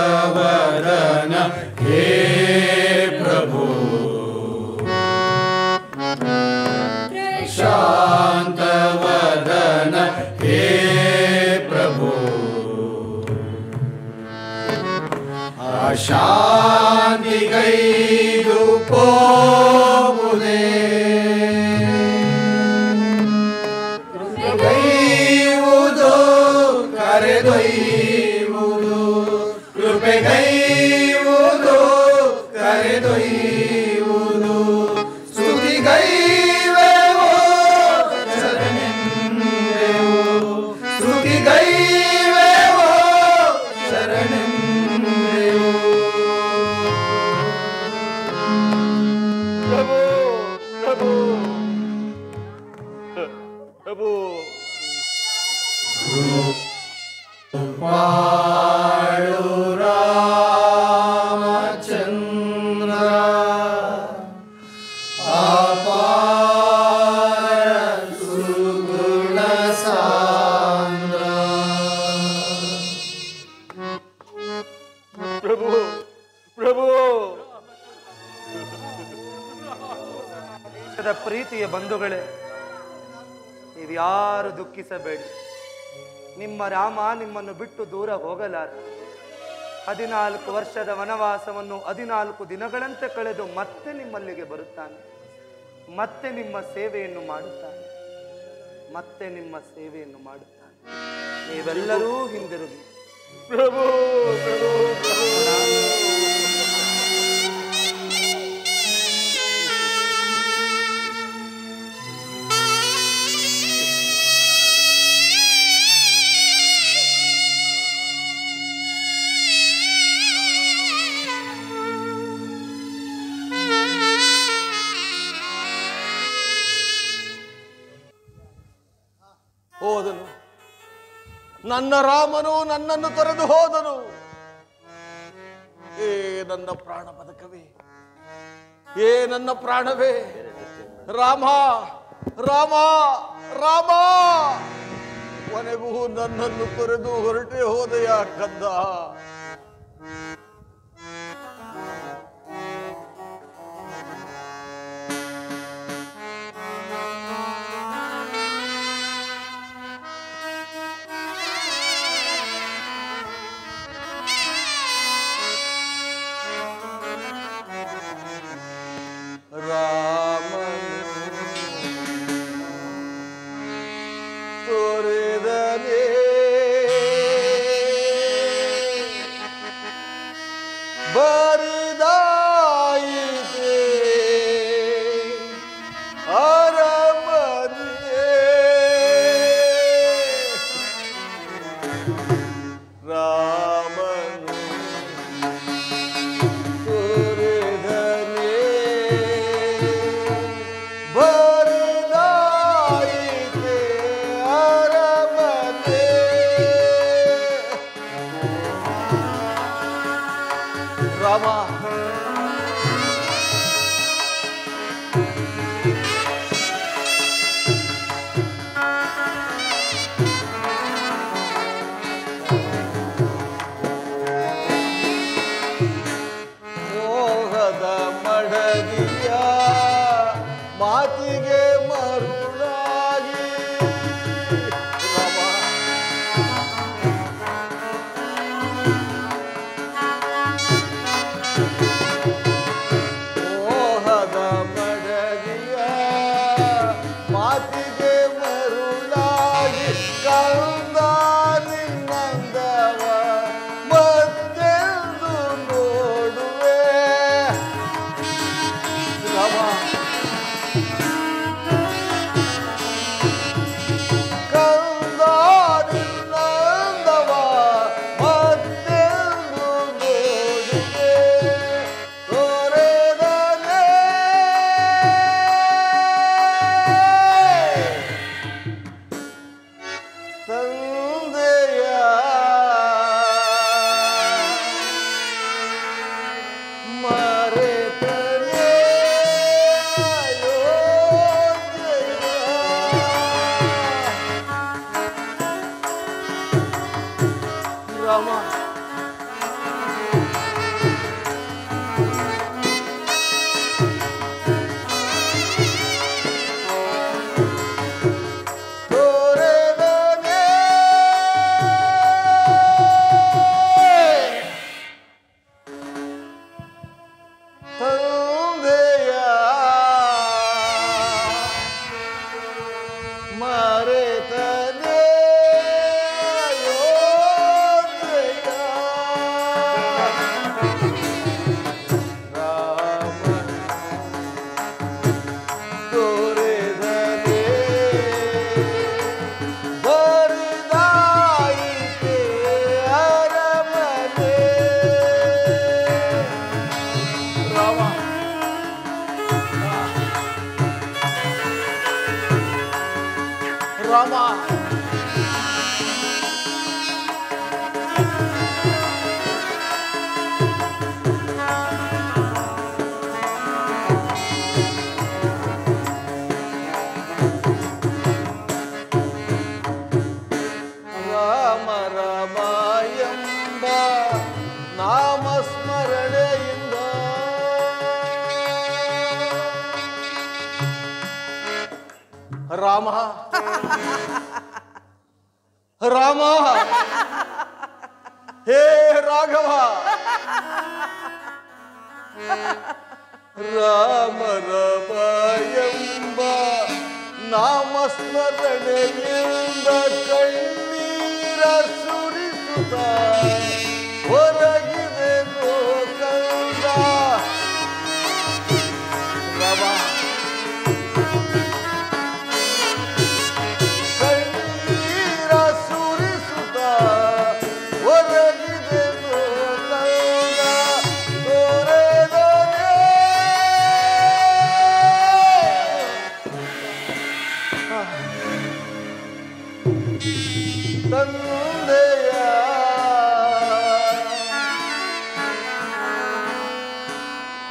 शांतवदन हे प्रभु शांतवदन हे प्रभु अशांति गैदु पोमुदे गैवुदो करेदೊಯ್ಯುವುದು ಕೃಪೆಗೈವುದು ಕರೆದೊಯ್ಯುವುದು ಸ್ತುತಿಗೈವೆವೋ ಶರಣೆಂದೆವು ಸ್ತುತಿಗೈವೆವೋ ಶರಣೆಂದೆವು ಪ್ರಭು ಪ್ರಭು ಪ್ರಭು ಪಾಳು ರಾಮಚಂದ್ರ ಪ್ರಭು ಪ್ರಭು ಪ್ರೀತಿಯ ಬಂಧುಗಳೇ, ನೀವ್ಯಾರು ದುಃಖಿಸಬೇಡಿ. ನಿಮ್ಮ ರಾಮ ನಿಮ್ಮನ್ನು ಬಿಟ್ಟು ದೂರ ಹೋಗಲಾರ. 14 ವರ್ಷದ ವನವಾಸವನ್ನು 14 ದಿನಗಳಂತೆ ಕಳೆದು ಮತ್ತೆ ನಿಮ್ಮಲ್ಲಿಗೆ ಬರುತ್ತಾನೆ. ಮತ್ತೆ ನಿಮ್ಮ ಸೇವೆಯನ್ನು ಮಾಡುತ್ತಾನೆ. ಮತ್ತೆ ನಿಮ್ಮ ಸೇವೆಯನ್ನು ಮಾಡುತ್ತಾನೆ. ನೀವೆಲ್ಲರೂ ಹಿಂದಿರುಗಿ. ಪ್ರಭು ಪ್ರಭು ಹೋದನು. ನನ್ನ ರಾಮನು ನನ್ನನ್ನು ತೊರೆದು ಹೋದನು. ಏ ನನ್ನ ಪ್ರಾಣ ಬದುಕವೇ, ಏ ನನ್ನ ಪ್ರಾಣವೇ, ರಾಮ ರಾಮ ರಾಮ, ಕೊನೆಗೂ ನನ್ನನ್ನು ತೊರೆದು ಹೊರಟೆ ಹೋದೆಯ ಕಂದ. Rama. ರಾಮ ರಾಮ ಹೇ ರಾಘವ ರಾಮ ರಮ ಎಂಬ ನಾಮಸ್ಮರಣೆಯಿಂದ ಕಣ್ಣೀರ ಸುರಿಸುತ್ತ ಹೊರಗಿದೆ ಕಂದ ರಾಮ ಕಣ್ಣೀರ ಸುರಿಸುತ್ತ ಹೊರಗಿದೆ ಕಂದ ತೋರೆದನೆ ತಂದೆಯ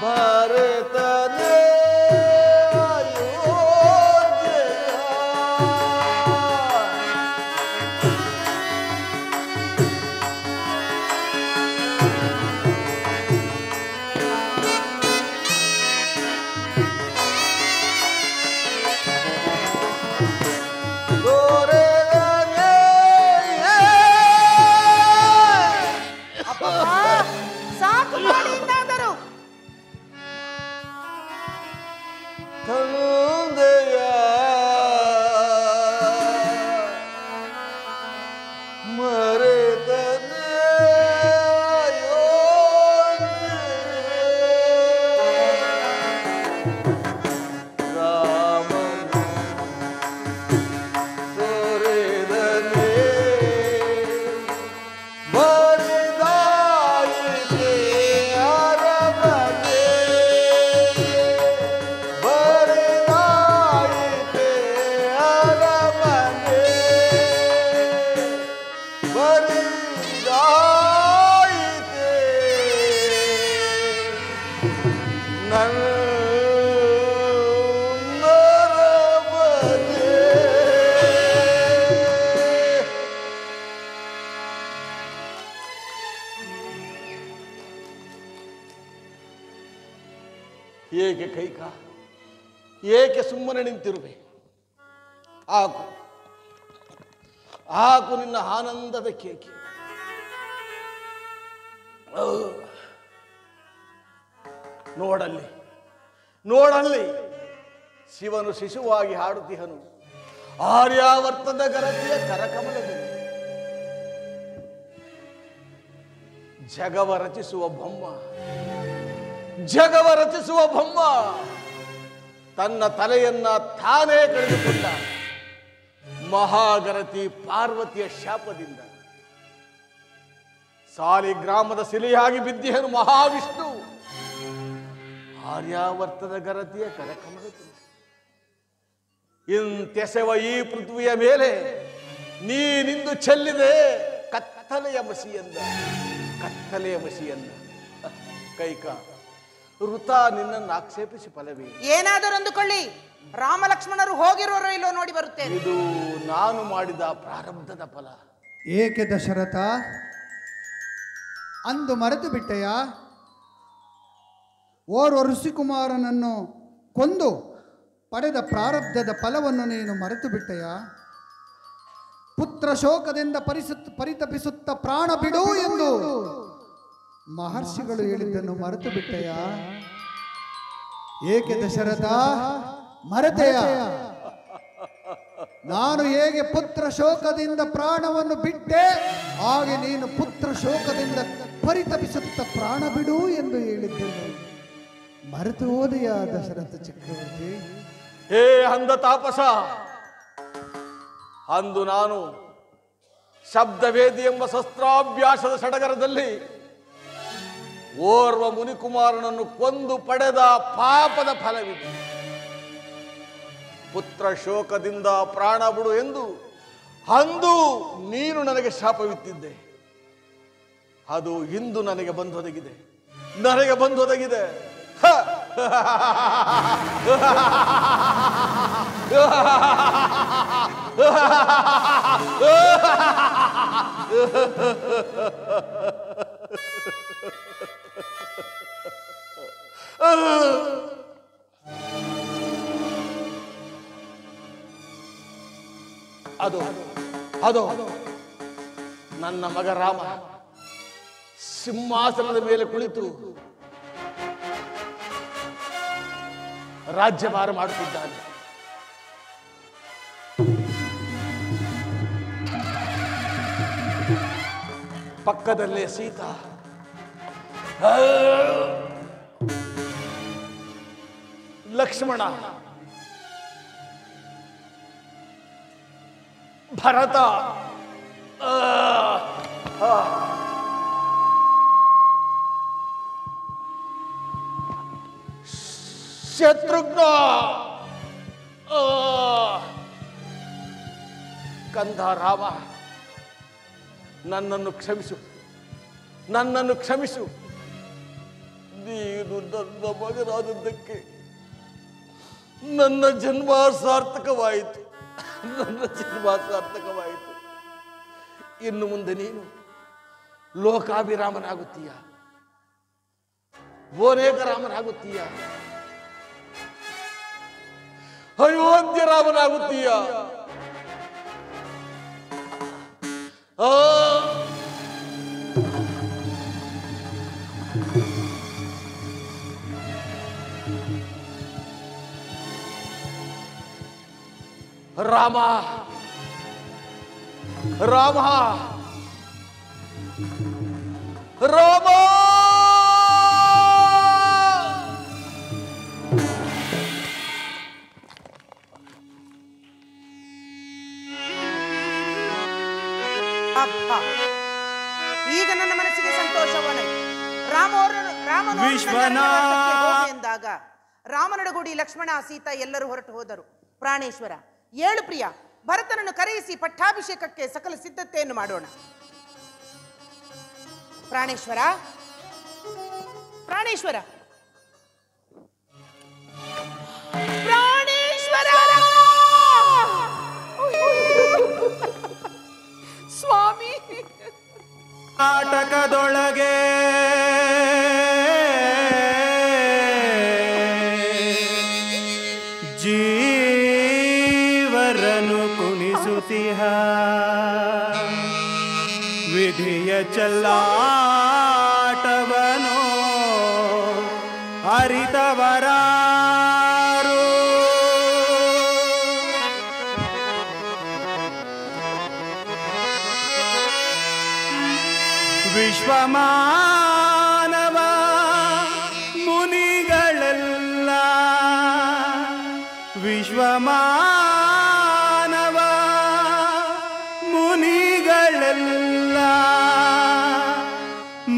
ಭಾರತನೇ ಸಾಕು ಮಾಡಿ ಇನ್ನಾದರೂ. ತಂದೆಯ ಮರೆತನೆ ರಾಮನ ತೊರೆದನೆ ಬರಿದಾಯಿತೆ ಅರಮನೆ ಬರಿದಾಯಿತೆ ಅರಮನೆ ಬರಿದಾಯಿತೆ ಏಕೆ ಕೈಕ ಏಕೆ ಸುಮ್ಮನೆ ನಿಂತಿರುವೆ? ಆಕು ಆಕು ನಿನ್ನ ಆನಂದದ ಕೇಕೆ. ನೋಡಲ್ಲಿ ನೋಡಲ್ಲಿ ಶಿವನು ಶಿಶುವಾಗಿ ಹಾಡುತ್ತಿಹನು ಆರ್ಯಾವರ್ತದ ಗರತಿಯ ಕರಕಮಲದಲ್ಲಿ. ಜಗವ ರಚಿಸುವ ಬೊಮ್ಮ ಜಗವ ರಚಿಸುವ ಬೊಮ್ಮ ತನ್ನ ತಲೆಯನ್ನ ತಾನೇ ಕಳೆದುಕೊಂಡ ಮಹಾಗರತಿ ಪಾರ್ವತಿಯ ಶಾಪದಿಂದ ಸಾಲಿಗ್ರಾಮದ ಶಿಲೆಯಾಗಿ ಬಿದ್ದಿಹನು ಮಹಾವಿಷ್ಣು ಆರ್ಯಾವರ್ತದ ಗರತಿಯ ಕರಕಮಲದಲ್ಲಿ. ಇಂತೆಸೆವ ಈ ಪೃಥ್ವಿಯ ಮೇಲೆ ನೀನಿಂದು ಚೆಲ್ಲಿದೆ ಕತ್ತಲೆಯ ಮಸಿಯಂದ ಕತ್ತಲೆಯ ಮಸಿಯಂದ. ಕೈಕ ಋತ ನಿನ್ನನ್ನು ಆಕ್ಷೇಪಿಸಿ ಫಲವೇ? ಏನಾದರೂ ಅಂದುಕೊಳ್ಳಿ, ರಾಮ ಲಕ್ಷ್ಮಣರು ಹೋಗಿರೋರೋ ಇಲ್ಲೋ ನೋಡಿ ಬರುತ್ತೇನೆ. ಇದು ನಾನು ಮಾಡಿದ ಪ್ರಾರಬ್ಧದ ಫಲ. ಏಕೆ ದಶರಥ ಅಂದು ಮರೆತು ಬಿಟ್ಟೆಯ? ಓರ್ವ ಋಷಿಕುಮಾರನನ್ನು ಕೊಂದು ಪಡೆದ ಪ್ರಾರಬ್ಧದ ಫಲವನ್ನು ನೀನು ಮರೆತು ಬಿಟ್ಟೆಯ? ಪುತ್ರ ಶೋಕದಿಂದ ಪರಿತಪಿಸುತ್ತ ಪ್ರಾಣ ಬಿಡು ಎಂದು ಮಹರ್ಷಿಗಳು ಹೇಳಿದ್ದನ್ನು ಮರೆತು ಬಿಟ್ಟೆಯ? ಏಕೆ ದಶರಥ ಮರೆತೆಯ? ನಾನು ಹೇಗೆ ಪುತ್ರ ಶೋಕದಿಂದ ಪ್ರಾಣವನ್ನು ಬಿಟ್ಟೆ, ಹಾಗೆ ನೀನು ಪುತ್ರ ಶೋಕದಿಂದ ಪರಿತಪಿಸುತ್ತ ಪ್ರಾಣ ಬಿಡು ಎಂದು ಹೇಳಿದ್ದೇನೆ. ಮರೆತು ಹೋದೆಯ ದಶರಥ ಚಕ್ರವರ್ತಿ? ಹೇ ಅಂಧ ತಾಪಸ, ಅಂದು ನಾನು ಶಬ್ದವೇದಿ ಎಂಬ ಶಸ್ತ್ರಾಭ್ಯಾಸದ ಸಡಗರದಲ್ಲಿ ಓರ್ವ ಮುನಿಕುಮಾರನನ್ನು ಕೊಂದು ಪಡೆದ ಪಾಪದ ಫಲವಿದೆ. ಪುತ್ರ ಶೋಕದಿಂದ ಪ್ರಾಣ ಬಿಡು ಎಂದು ಅಂದು ನೀನು ನನಗೆ ಶಾಪವಿತ್ತಿದ್ದೆ. ಅದು ಇಂದು ನನಗೆ ಬಂದೊದಗಿದೆ. ಅದು ಅದು ನನ್ನ ಮಗ ರಾಮ ಸಿಂಹಾಸನದ ಮೇಲೆ ಕುಳಿತು ರಾಜ್ಯಭಾರ ಮಾಡುತ್ತಿದ್ದಾನೆ. ಪಕ್ಕದಲ್ಲೇ ಸೀತಾ, ಲಕ್ಷ್ಮಣ, ಭರತ, ಶತ್ರುಘ್ನ, ಕಂದ ರಾಮ, ನನ್ನನ್ನು ಕ್ಷಮಿಸು, ನನ್ನನ್ನು ಕ್ಷಮಿಸು. ನೀನು ನನ್ನ ಮಗನಾದದ್ದಕ್ಕೆ ನನ್ನ ಜನ್ಮ ಸಾರ್ಥಕವಾಯಿತು, ನನ್ನ ಜನ್ಮ ಸಾರ್ಥಕವಾಯಿತು. ಇನ್ನು ಮುಂದೆ ನೀನು ಲೋಕಾಭಿರಾಮನಾಗುತ್ತೀಯ, ಬೋನೇಕ ರಾಮನಾಗುತ್ತೀಯ, ಅಯೋಧ್ಯ ರಾಮನಾಗುತ್ತೀಯ. ರಾಮ ರಾಮ ರಾಮ ಅಬ್ಬಾ, ಈಗ ನನ್ನ ಮನಸ್ಸಿಗೆ ಸಂತೋಷವಾಯಿತು. ಎಂದಾಗ ರಾಮನೊಡಗೂಡಿ ಲಕ್ಷ್ಮಣ, ಸೀತಾ ಎಲ್ಲರೂ ಹೊರಟು ಹೋದರು. ಪ್ರಾಣೇಶ್ವರ, ಏಳು ಪ್ರಿಯ, ಭರತನನ್ನು ಕರೆಯಿಸಿ ಪಟ್ಟಾಭಿಷೇಕಕ್ಕೆ ಸಕಲ ಸಿದ್ಧತೆಯನ್ನು ಮಾಡೋಣ. ಪ್ರಾಣೇಶ್ವರ, ಪ್ರಾಣೇಶ್ವರ, ಪ್ರಾಣೇಶ್ವರ, ಸ್ವಾಮಿ, ನಾಟಕದೊಳಗೆ ಜೀವರನು ಕುಣಿಸುತ್ತಿಹ ವಿಧಿಯ ಚಲ್ಲಾಟವನು ಅರಿತವರಾರು. ವಿಶ್ವಮಾನವ ಮುನಿಗಳೆಲ್ಲ, ವಿಶ್ವಮಾನವ ಮುನಿಗಳೆಲ್ಲ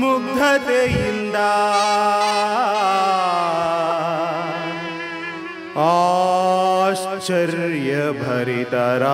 ಮುಗ್ಧತೆಯಿಂದ ಆಶ್ಚರ್ಯ ಭರಿತರಾಗುತ್ತಿಹರು.